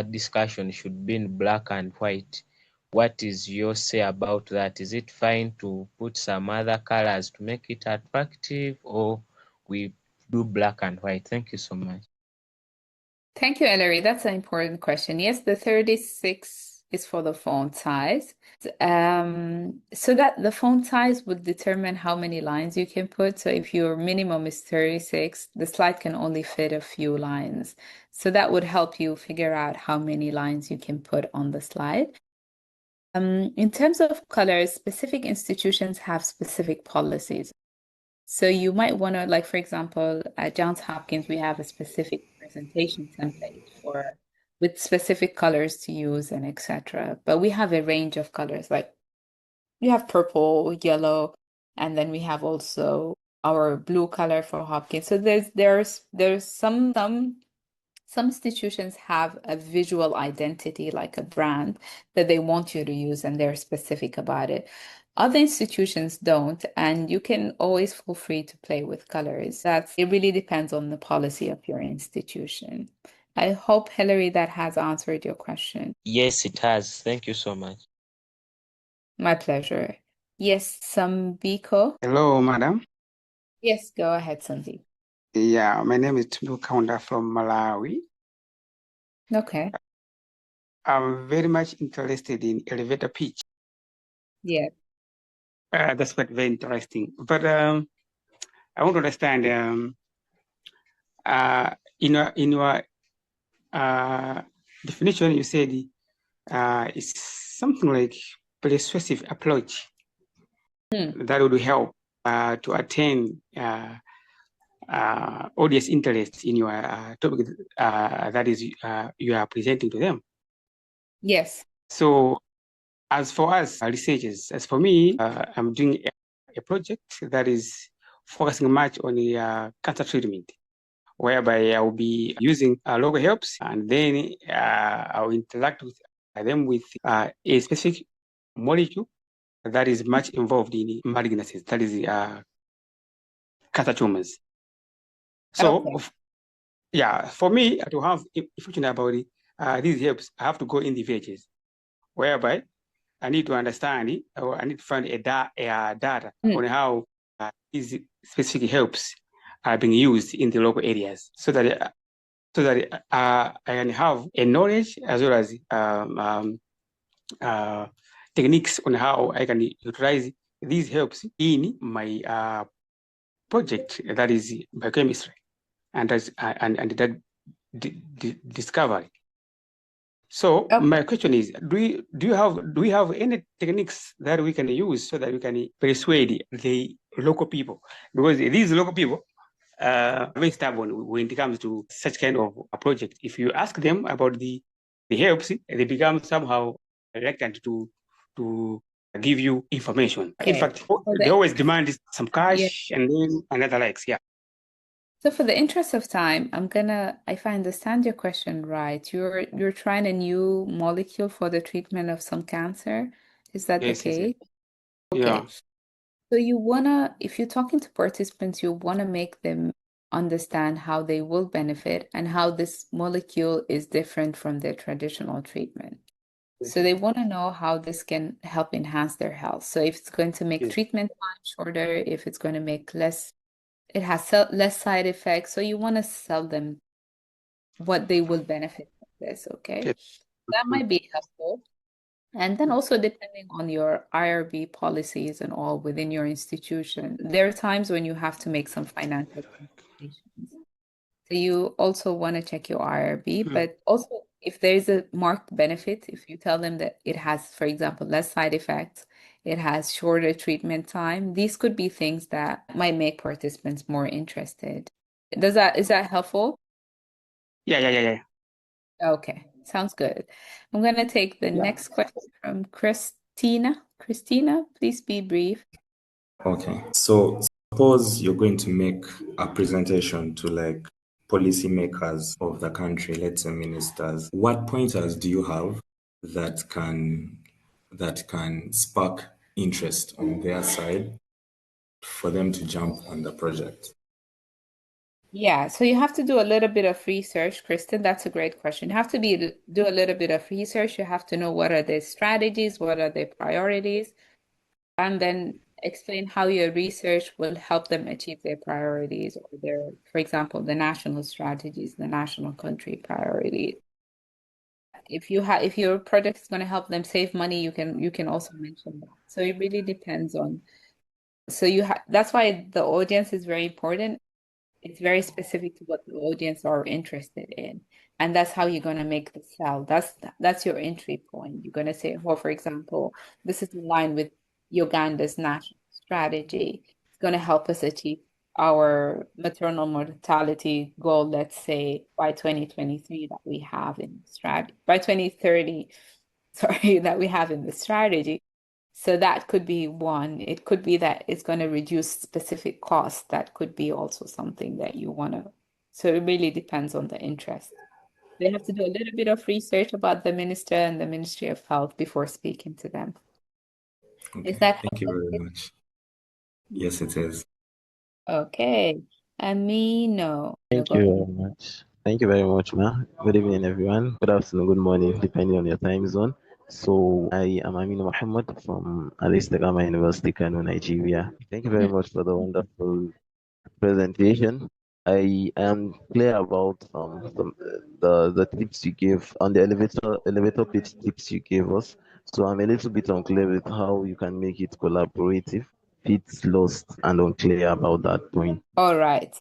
discussion, should be in black and white. What is your say about that? Is it fine to put some other colors to make it attractive, or we do black and white? Thank you so much. Thank you, Ellery. That's an important question. Yes, the 36 is for the font size. So that the font size would determine how many lines you can put. So if your minimum is 36, the slide can only fit a few lines. So that would help you figure out how many lines you can put on the slide. In terms of colors, specific institutions have specific policies. So you might want to, for example, at Johns Hopkins, we have a specific presentation template with specific colors to use and etc. But we have a range of colors, like we have purple, yellow, and then we have also our blue color for Hopkins. So there's some institutions have a visual identity, like a brand that they want you to use, and they're specific about it. Other institutions don't, and you can always feel free to play with colors. It really depends on the policy of your institution. I hope, Hillary, that has answered your question. Yes, it has. Thank you so much. My pleasure. Yes, Sambiko. Hello, madam. Yes, go ahead, Sandeep. Yeah, my name is Tundu Kaunda from Malawi. Okay. I'm very much interested in elevator pitch. Yeah. That's quite very interesting. But I want to understand in your definition, you said it's something like persuasive approach that would help to attain audience interest in your topic that is you are presenting to them. Yes. So as for us researchers, as for me, I'm doing a project that is focusing much on the cancer treatment, whereby I will be using local helps, and then I'll interact with them with a specific molecule that is much involved in malignancies, that is cancer tumors. So, yeah, for me to have information about these helps, I have to go in the villages, whereby I need to understand it, or I need to find a data on how these specific helps are being used in the local areas, so that I can have a knowledge as well as techniques on how I can utilize these helps in my project, that is biochemistry, and that discovery. So my question is, do we have any techniques that we can use so that we can persuade the local people? Because these local people are very stubborn when it comes to such kind of a project. If you ask them about the helps, they become somehow reluctant to give you information. In fact, they always demand some cash and then another likes. Yeah. So for the interest of time, if I understand your question right, you're trying a new molecule for the treatment of some cancer. Is that the Yes, yes, case? yes. Okay. Yeah. So if you're talking to participants, you wanna make them understand how they will benefit and how this molecule is different from their traditional treatment. So they want to know how this can help enhance their health. So if it's going to make treatment time shorter, if it's going to make it has less side effects. So you want to sell them what they will benefit from this, okay? That might be helpful. And then also depending on your IRB policies and all within your institution, there are times when you have to make some financial considerations. So you also want to check your IRB, but also if there's a marked benefit, if you tell them that it has, for example, less side effects, it has shorter treatment time, these could be things that might make participants more interested. Is that helpful? Yeah. Okay, sounds good. I'm going to take the next question from Christina. Christina, please be brief. Okay, so suppose you're going to make a presentation to like policymakers of the country, let's say ministers. What pointers do you have that can spark interest on their side for them to jump on the project? Yeah, so you have to do a little bit of research, Kristen. That's a great question. You have to do a little bit of research. You have to know what are their strategies, what are their priorities, and then explain how your research will help them achieve their priorities or for example, the national strategies, the national country priorities. If your project is going to help them save money, you can also mention that. So it really depends on. So that's why the audience is very important. It's very specific to what the audience are interested in. And that's how you're going to make the sell. That's your entry point. You're going to say, well, for example, this is in line with Uganda's national strategy. It's going to help us achieve our maternal mortality goal, let's say by 2023 that we have in strategy, by 2030, sorry, that we have in the strategy. So that could be one. It could be that it's going to reduce specific costs. That could be also something that you want to. So it really depends on the interest. They have to do a little bit of research about the minister and the Ministry of Health before speaking to them. Okay. Is that Thank you very much. Yes, it is. okay? Amino. Thank you very much. Thank you very much, Ma. Good evening, everyone. Good afternoon, good morning, depending on your time zone. So I am Aminu Muhammad from Alistegama University, Kano, Nigeria. Thank you very much for the wonderful presentation. I am clear about the tips you gave on the elevator pitch tips you gave us. So I'm a little bit unclear with how you can make it collaborative. It's lost and unclear about that point. All right.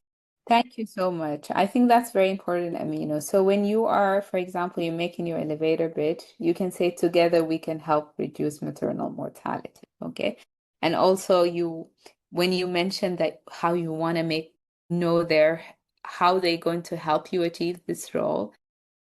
Thank you so much. I think that's very important, Amino. So when you are, for example, you're making your elevator bid, you can say together we can help reduce maternal mortality. Okay. And also when you mention that how you want to know how they're going to help you achieve this role,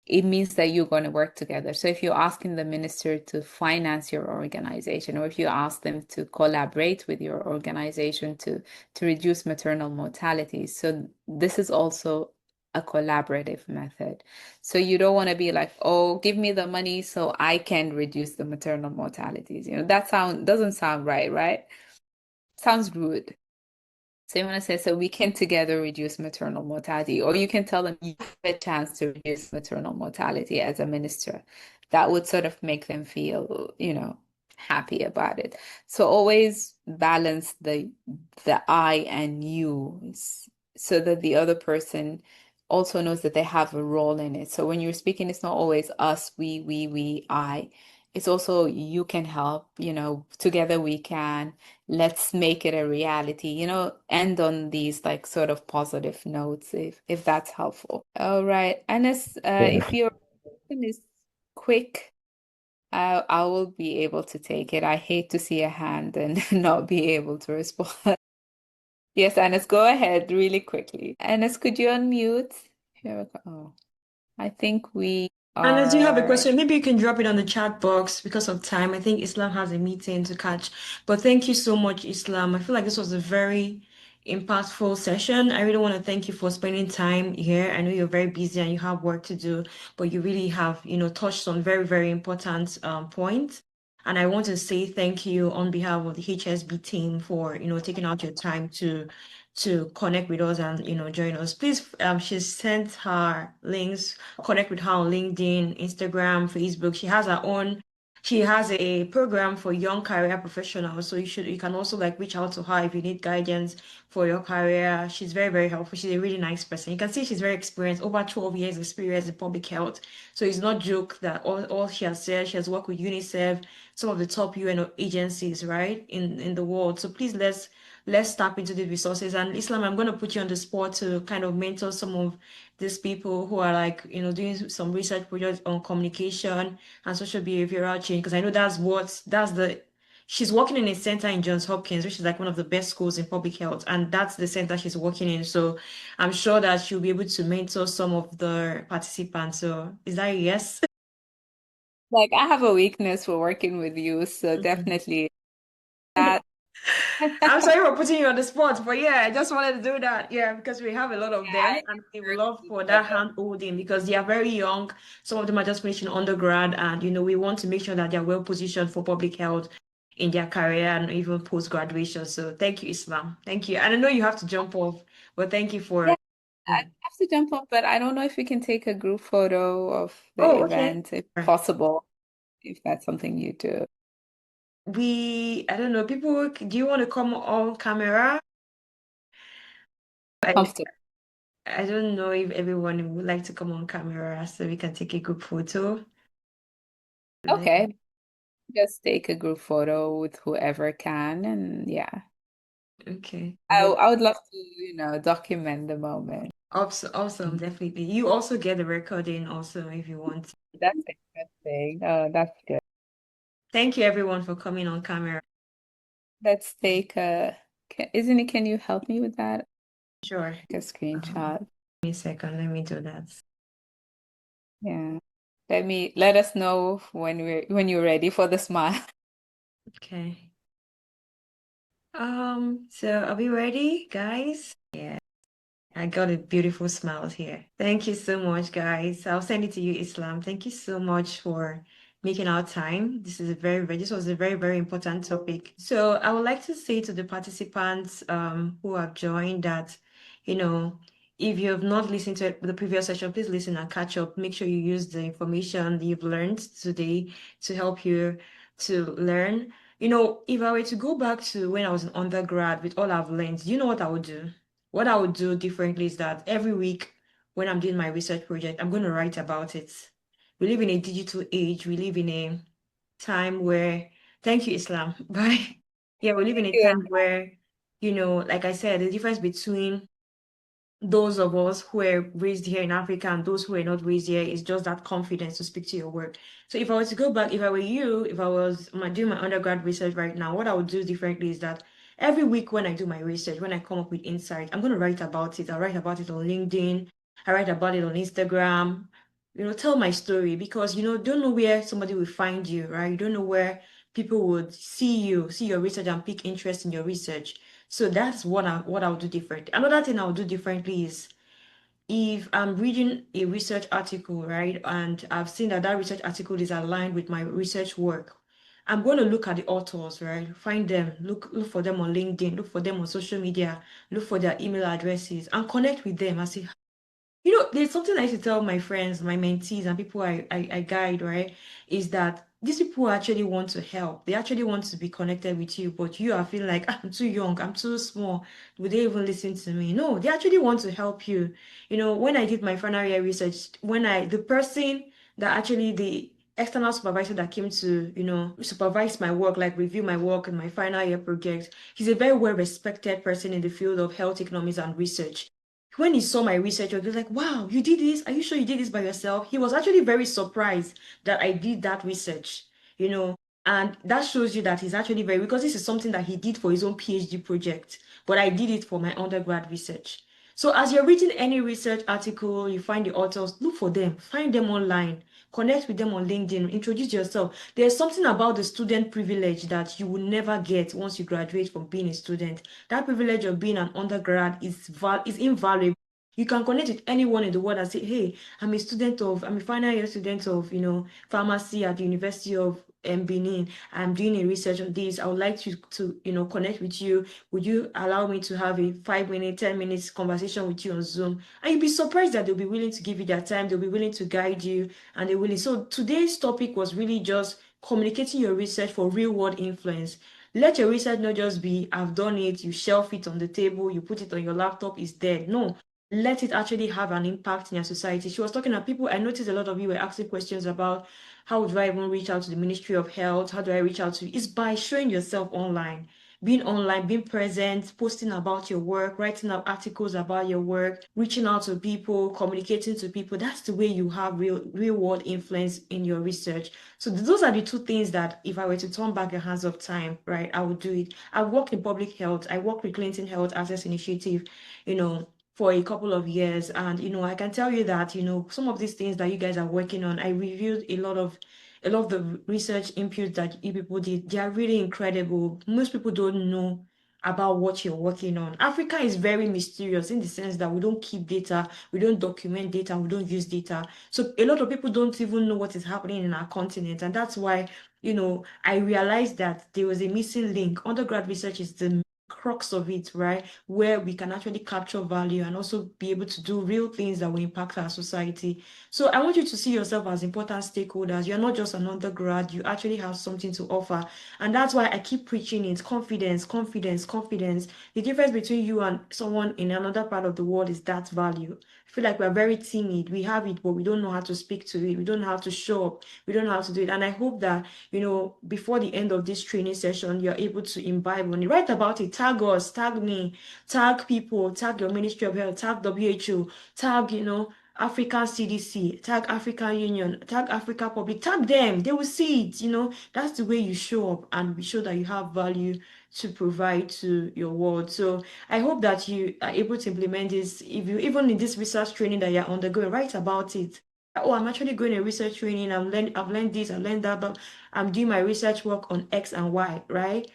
it means that you're going to work together. So if you're asking the minister to finance your organization, or if you ask them to collaborate with your organization to reduce maternal mortality, so this is also a collaborative method. So you don't want to be like, oh, give me the money so I can reduce the maternal mortalities. That doesn't sound right, right? Sounds rude. So you want to say, so we can together reduce maternal mortality, or you can tell them you have a chance to reduce maternal mortality as a minister. That would sort of make them feel, happy about it. So always balance the I and you so that the other person also knows that they have a role in it. So when you're speaking, it's not always us, we, I. It's also you can help, together we can. Let's make it a reality, end on these like sort of positive notes if that's helpful. All right. Anas, Yeah. if your question is quick, I will be able to take it. I hate to see a hand and not be able to respond. Yes, Anas, go ahead really quickly. Anas, could you unmute? Here we go. Oh, I think we And as you have a are. question, maybe you can drop it on the chat box because of time. I think Islam has a meeting to catch. But thank you so much, Islam. I feel like this was a very impactful session. I really want to thank you for spending time here. I know you're very busy and you have work to do, but you really have, touched on very, very important points. And I want to say thank you on behalf of the HSB team for, taking out your time to connect with us and, join us. Please, she's sent her links. Connect with her on LinkedIn, Instagram, Facebook. She has a program for young career professionals. So you can also like reach out to her if you need guidance for your career. She's very, very helpful. She's a really nice person. You can see she's very experienced, over 12 years experience in public health. So it's not joke that all she has said. She has worked with UNICEF, some of the top UN agencies, right, in the world. So please let's tap into these resources. And Islam, I'm going to put you on the spot to kind of mentor some of these people who are like, doing some research projects on communication and social behavioral change. Because I know she's working in a center in Johns Hopkins, which is like one of the best schools in public health. And that's the center she's working in. So I'm sure that she'll be able to mentor some of the participants. So is that a yes? Like, I have a weakness for working with you, so definitely that. I'm sorry for putting you on the spot, but yeah, I just wanted to do that. Yeah, because we have a lot of Yeah, them I and we would work love with for each that other. hand holding because they are very young. Some of them are just finishing undergrad, and we want to make sure that they're well positioned for public health in their career and even post graduation. So thank you, Islam. Thank you. And I know you have to jump off, but thank you Yeah, for. I Yeah. have to jump off, but I don't know if we can take a group photo of the Oh, okay. event if possible, if that's something you do. I don't know, people, do you want to come on camera? I, Comfortable. I don't know if everyone would like to come on camera so we can take a group photo. Okay, just take a group photo with whoever can, and yeah, Okay. I would love to, document the moment. Awesome, awesome, definitely. You also get the recording also if you want. That's interesting. Oh, that's good. Thank you everyone for coming on camera. Let's take can you help me with that? Sure. Take a screenshot. Give me a second, let me do that. Yeah. Let us know when you're ready for the smile. Okay. So are we ready, guys? Yeah. I got a beautiful smile here. Thank you so much, guys. I'll send it to you, Islam. Thank you so much for making our time. This was a very, very important topic. So I would like to say to the participants who have joined that, if you have not listened to the previous session, please listen and catch up. Make sure you use the information you've learned today to help you to learn. If I were to go back to when I was an undergrad with all I've learned, do you know what I would do? what I would do differently is that every week when I'm doing my research project, I'm going to write about it. We live in a digital age. We live in a time where, thank you, Islam. Bye. Yeah, we live in a Yeah. time where, like I said, the difference between those of us who are raised here in Africa and those who are not raised here is just that confidence to speak to your work. So if I was to go back, if I were you, if I was doing my undergrad research right now, what I would do differently is that every week when I do my research, when I come up with insight, I'm going to write about it. I'll write about it on LinkedIn. I write about it on Instagram. Tell my story because, don't know where somebody will find you, right? You don't know where people would see your research and pick interest in your research. So that's what I'll do different. Another thing I'll do differently is if I'm reading a research article, right, and I've seen that research article is aligned with my research work, I'm going to look at the authors, right? Find them, look for them on LinkedIn, look for them on social media, look for their email addresses, and connect with them and say, there's something I used to tell my friends, my mentees, and people I guide, right? Is that these people actually want to help. They actually want to be connected with you, but you are feeling like, I'm too young, I'm too small. Would they even listen to me? No, they actually want to help you. When I did my final year research, the person that actually the external supervisor that came to, supervise my work, like review my work in my final year project, he's a very well-respected person in the field of health economics and research. When he saw my research, he was like, wow, you did this? Are you sure you did this by yourself? He was actually very surprised that I did that research, you know, and that shows you that he's actually because this is something that he did for his own PhD project, but I did it for my undergrad research. So as you're reading any research article, you find the authors, look for them, find them online, connect with them on LinkedIn, introduce yourself. There's something about the student privilege that you will never get once you graduate from being a student. That privilege of being an undergrad is invaluable. You can connect with anyone in the world and say, hey, I'm a final year student of, pharmacy at the University of Benin. I'm doing a research on this. I would like to connect with you. Would you allow me to have a 5 minute, 10 minutes conversation with you on Zoom? And you'll be surprised that they'll be willing to give you their time. They'll be willing to guide you. And they will. So today's topic was really just communicating your research for real world influence. Let your research not just be, I've done it, you shelf it on the table, you put it on your laptop, it's dead. No, let it actually have an impact in your society. She was talking to people, I noticed a lot of you were asking questions about how do I even reach out to the Ministry of Health? How do I reach out to? It's by showing yourself online, being present, posting about your work, writing up articles about your work, reaching out to people, communicating to people. That's the way you have real world influence in your research. So those are the two things that if I were to turn back the hands of time, right, I would do it. I worked in public health. I worked with Clinton Health Access Initiative, for a couple of years. And, I can tell you that, some of these things that you guys are working on, I reviewed a lot of the research inputs that you people did. They are really incredible. Most people don't know about what you're working on. Africa is very mysterious in the sense that we don't keep data, we don't document data, we don't use data. So a lot of people don't even know what is happening in our continent. And that's why, I realized that there was a missing link. Undergrad research is the crux of it, right? Where we can actually capture value and also be able to do real things that will impact our society. So I want you to see yourself as important stakeholders. You're not just an undergrad, you actually have something to offer. And that's why I keep preaching it. Confidence, confidence, confidence. The difference between you and someone in another part of the world is that value. I feel like we're very timid. We have it, but we don't know how to speak to it. We don't know how to show up. We don't know how to do it. And I hope that, before the end of this training session, you're able to imbibe on it. Write about it. Tag us, tag me, tag people, tag your Ministry of Health, tag WHO, tag, African CDC, tag African Union, tag Africa Public, tag them. They will see it. That's the way you show up and we show that you have value to provide to your world. So I hope that you are able to implement this. If you even in this research training that you're undergoing, write about it. Oh, I'm actually going a research training. I've learned this, I've learned that, but I'm doing my research work on X and Y, right?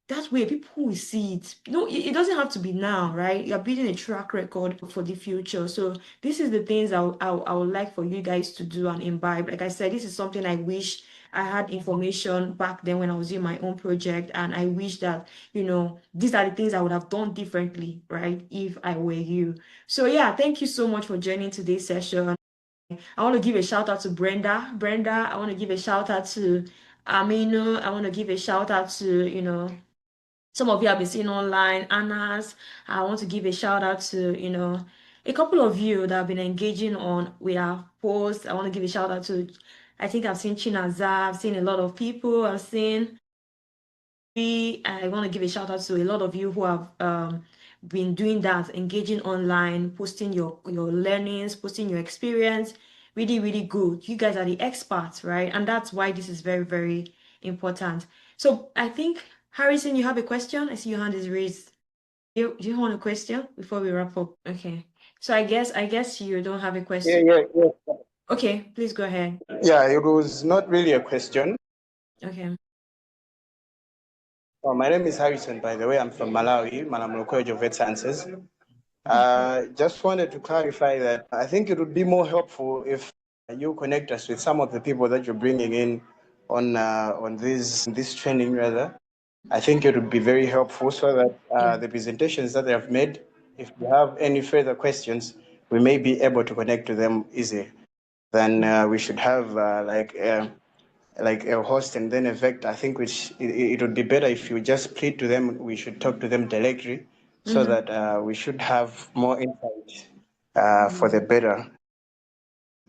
That way people will see it. It doesn't have to be now, right? You're building a track record for the future. So this is the things I would like for you guys to do and imbibe. Like I said, this is something I wish I had information back then when I was doing my own project. And I wish that, these are the things I would have done differently, right? If I were you. So yeah, thank you so much for joining today's session. I want to give a shout out to Brenda. Brenda, I want to give a shout out to Aminu. I want to give a shout out to, Some of you have been seeing online, Anna's. I want to give a shout out to, a couple of you that have been engaging with our posts. I want to give a shout out to, I think I've seen Chinaza, I've seen a lot of people, I want to give a shout out to a lot of you who have been doing that, engaging online, posting your learnings, posting your experience. Really, really good. You guys are the experts, right? And that's why this is very, very important. So I think, Harrison, you have a question? I see your hand is raised. Do you want a question before we wrap up? Okay. So I guess you don't have a question. Yeah. Okay, please go ahead. Yeah, it was not really a question. Okay. My name is Harrison, by the way. I'm from Malawi, Malamulo College of Vet Sciences. Just wanted to clarify that I think it would be more helpful if you connect us with some of the people that you're bringing in on this training rather. I think it would be very helpful so that the presentations that they have made, if you have any further questions, we may be able to connect to them easy. Then we should have like a host and then a vector. I think it would be better if you just plead to them. We should talk to them directly so that we should have more insight for the better.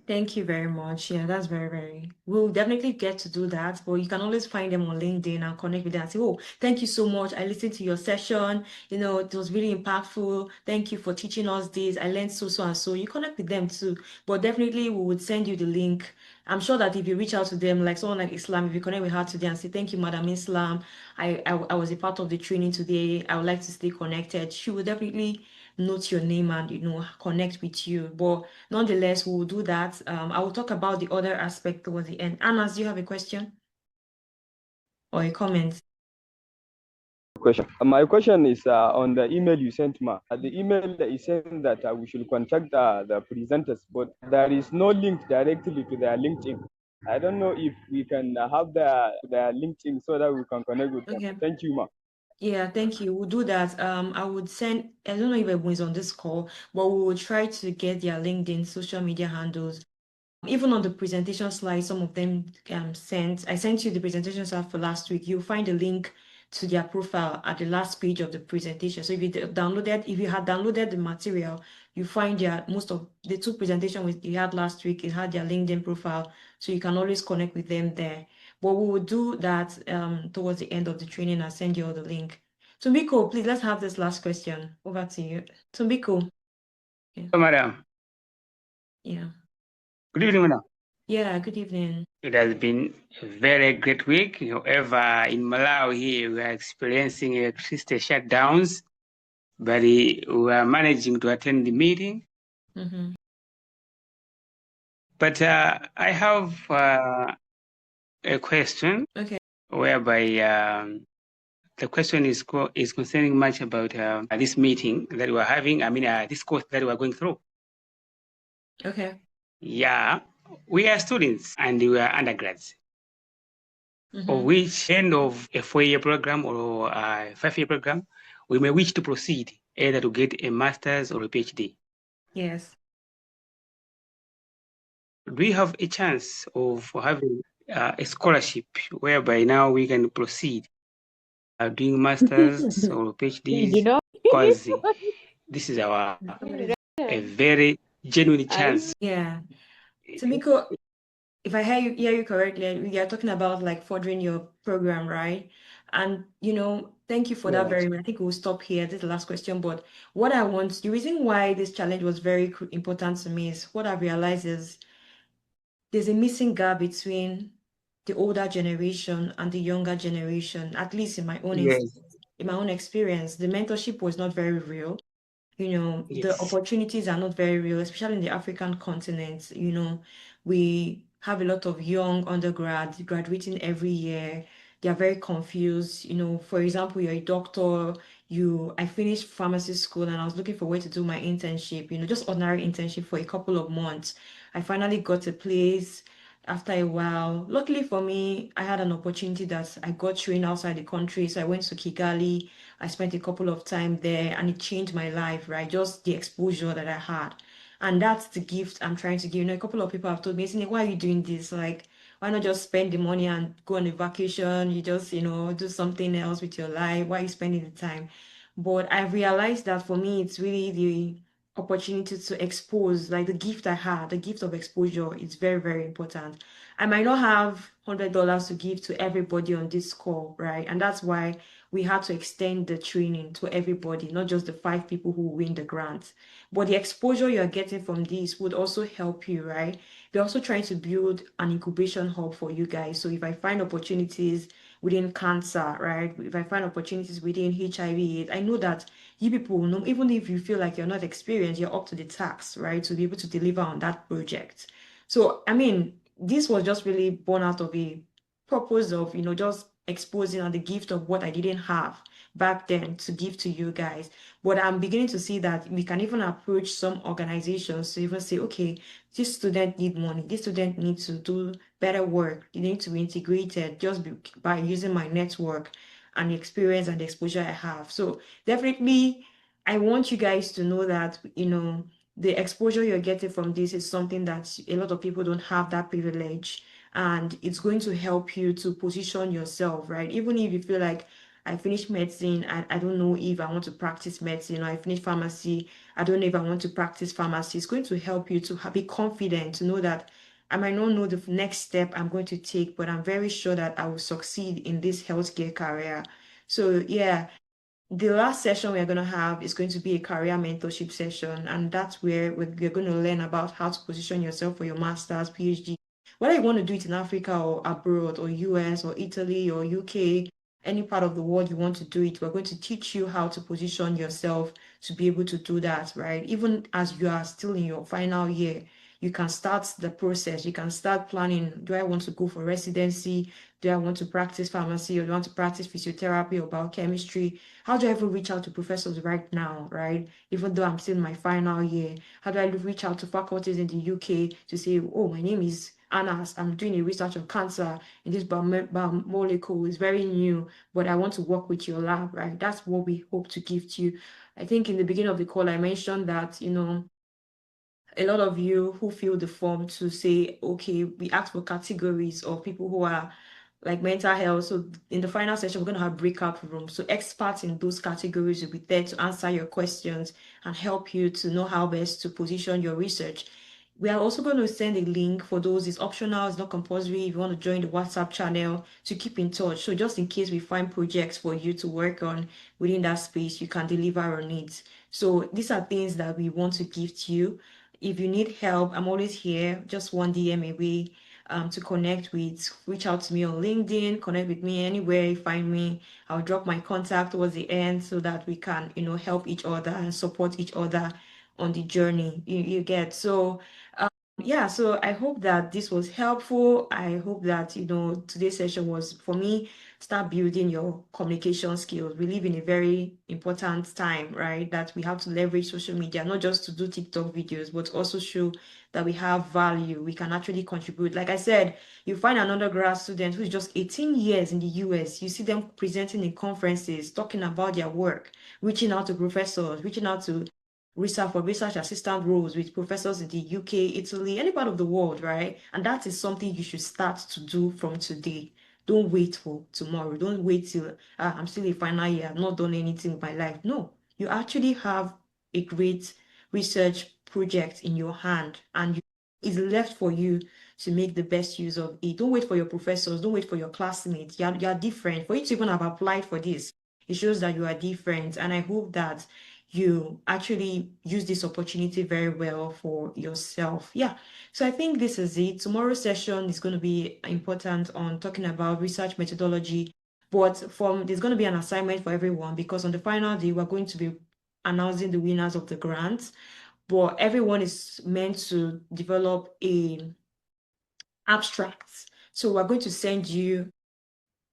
Thank you very much. Yeah, that's we'll definitely get to do that, but you can always find them on LinkedIn and connect with them and say, oh, thank you so much. I listened to your session. It was really impactful. Thank you for teaching us this. I learned so and so. You connect with them too, but definitely we would send you the link. I'm sure that if you reach out to them, like someone like Islam, if you connect with her today and say, thank you, Madam Islam, I was a part of the training today. I would like to stay connected. She will definitely note your name and connect with you. But nonetheless, we'll do that. I will talk about the other aspect towards the end. Anna, do you have a question or a comment? Question. My question is on the email you sent me. The email that you sent that we should contact the presenters, but there is no link directly to their LinkedIn. I don't know if we can have their LinkedIn so that we can connect with them. Okay. Thank you, ma. Yeah, thank you. We'll do that. I would send, I don't know if everyone is on this call, but we will try to get their LinkedIn social media handles. Even on the presentation slide, some of them I sent you the presentation slide for last week. You'll find a link to their profile at the last page of the presentation. So if you had downloaded the material, you find most of the two presentations you had last week, it had their LinkedIn profile. So you can always connect with them there. But we will do that towards the end of the training. I'll send you all the link. Tumbiko, please, let's have this last question. Over to you. Tumbiko. Hello, madam. Yeah. Good evening, madam. Yeah, good evening. It has been a very great week. However, in Malawi here, we are experiencing electricity shutdowns, but we are managing to attend the meeting. But I have a question. Okay. Whereby the question is concerning much about this meeting that we're having. I mean, this course that we're going through. Okay. Yeah, we are students and we are undergrads, of which end of a 4-year program or a 5-year program, we may wish to proceed either to get a master's or a PhD. Yes. Do we have a chance of having a scholarship whereby now we can proceed doing masters or PhDs? Because this is a very genuine chance. Yeah. Tumbiko, if I hear you correctly, we are talking about like furthering your program, right? And thank you for that very much. I think we'll stop here. This is the last question. But the reason why this challenge was very important to me is what I've realized is there's a missing gap between the older generation and the younger generation, at least in my own experience. The mentorship was not very real. The opportunities are not very real, especially in the African continent. We have a lot of young undergrads graduating every year. They are very confused. For example, you're a doctor, I finished pharmacy school and I was looking for a way to do my internship, just ordinary internship for a couple of months. I finally got a place after a while. Luckily for me, I had an opportunity that I got trained outside the country. So I went to Kigali. I spent a couple of time there and it changed my life, right? Just the exposure that I had. And that's the gift I'm trying to give. A couple of people have told me, "Isn't it, why are you doing this? Like, Why not just spend the money and go on a vacation? You just, do something else with your life. Why are you spending the time? But I realized that for me, it's really the opportunity to expose, like the gift I had, the gift of exposure is very, very important. I might not have $100 to give to everybody on this call, right? And that's why we had to extend the training to everybody, not just the 5 people who win the grant. But the exposure you're getting from this would also help you, right? We're also trying to build an incubation hub for you guys. So if I find opportunities within cancer, right? If I find opportunities within HIV, I know that you people know, even if you feel like you're not experienced, you're up to the task, right? To be able to deliver on that project. So, I mean, this was just really born out of a purpose of, just exposing on the gift of what I didn't have back then to give to you guys. But I'm beginning to see that we can even approach some organizations to even say, okay, this student need money, this student needs to do better work, they need to be integrated just by using my network and the experience and the exposure I have. So definitely, I want you guys to know that, the exposure you're getting from this is something that a lot of people don't have that privilege. And it's going to help you to position yourself, right? Even if you feel like I finished medicine, I don't know if I want to practice medicine, or I finished pharmacy, I don't know if I want to practice pharmacy. It's going to help you to be confident, to know that I might not know the next step I'm going to take, but I'm very sure that I will succeed in this healthcare career. So yeah, the last session we're going to have is going to be a career mentorship session, and that's where we're going to learn about how to position yourself for your master's, PhD, whether you want to do it in Africa or abroad or US or Italy or UK, any part of the world you want to do it. We're going to teach you how to position yourself to be able to do that, right? Even as you are still in your final year, you can start the process. You can start planning. Do I want to go for residency? Do I want to practice pharmacy, or do I want to practice physiotherapy or biochemistry? How do I even reach out to professors right now, right? Even though I'm still in my final year, how do I reach out to faculties in the UK to say, oh, my name is Anas, I'm doing a research on cancer in this biomolecule, it's very new, but I want to work with your lab, right? That's what we hope to give to you. I think in the beginning of the call, I mentioned that, a lot of you who fill the form to say, okay, we ask for categories of people who are like mental health. So in the final session, we're going to have breakout rooms. So experts in those categories will be there to answer your questions and help you to know how best to position your research. We are also going to send a link for those. It's optional, it's not compulsory. If you want to join the WhatsApp channel to keep in touch. So just in case we find projects for you to work on within that space, you can deliver on it. So these are things that we want to give to you. If you need help, I'm always here, just one DM away, to connect with. Reach out to me on LinkedIn, connect with me anywhere you find me. I'll drop my contact towards the end so that we can, help each other and support each other on the journey you get. So yeah, so I hope that this was helpful. I hope that, today's session was for me, start building your communication skills. We live in a very important time, right? That we have to leverage social media, not just to do TikTok videos, but also show that we have value. We can actually contribute. Like I said, you find an undergrad student who's just 18 years in the US, you see them presenting in conferences, talking about their work, reaching out to professors, reaching out to research assistant roles with professors in the UK, Italy, any part of the world, right? And that is something you should start to do from today. Don't wait for tomorrow. Don't wait till I'm still in final year. I've not done anything with my life. No, you actually have a great research project in your hand, and it's left for you to make the best use of it. Don't wait for your professors. Don't wait for your classmates. You're different. For you to even have applied for this, it shows that you are different. And I hope that you actually use this opportunity very well for yourself. Yeah. So I think this is it. Tomorrow's session is going to be important on talking about research methodology, but there's going to be an assignment for everyone, because on the final day, we're going to be announcing the winners of the grants, but everyone is meant to develop a abstract. So we're going to send you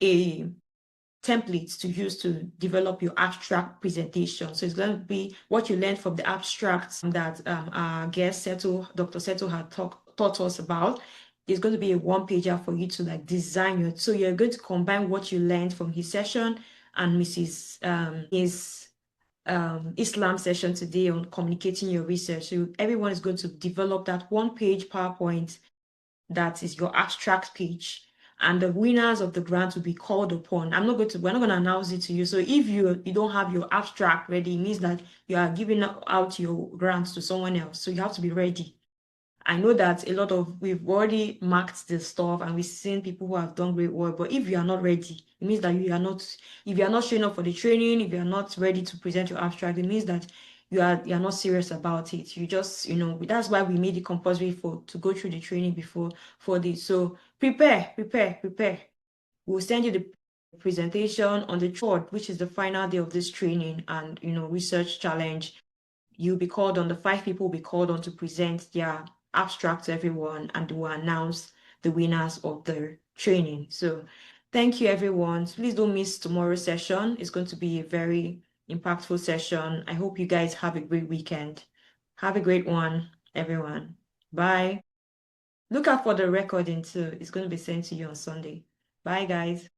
a templates to use to develop your abstract presentation. So it's going to be what you learned from the abstracts that our guest Dr. Seto had taught us about. It's going to be a one-pager for you to like design your. So you're going to combine what you learned from his session and his Islam session today on communicating your research. So everyone is going to develop that one-page PowerPoint that is your abstract pitch, and the winners of the grant will be called upon. We're not going to announce it to you. So if you don't have your abstract ready, it means that you are giving out your grants to someone else. So you have to be ready. I know that we've already marked the stuff and we've seen people who have done great work, but if you are not ready, it means that if you are not showing up for the training, if you are not ready to present your abstract, it means that you're not serious about it. You just, that's why we made it compulsory to go through the training before for this. So prepare. We'll send you the presentation on the 3rd, which is the final day of this training and research challenge. You'll be called on, the 5 people will be called on to present their abstract to everyone, and we'll announce the winners of the training. So thank you, everyone. Please don't miss tomorrow's session. It's going to be a very impactful session. I hope you guys have a great weekend. Have a great one, everyone. Bye. Look out for the recording too. It's going to be sent to you on Sunday. Bye, guys.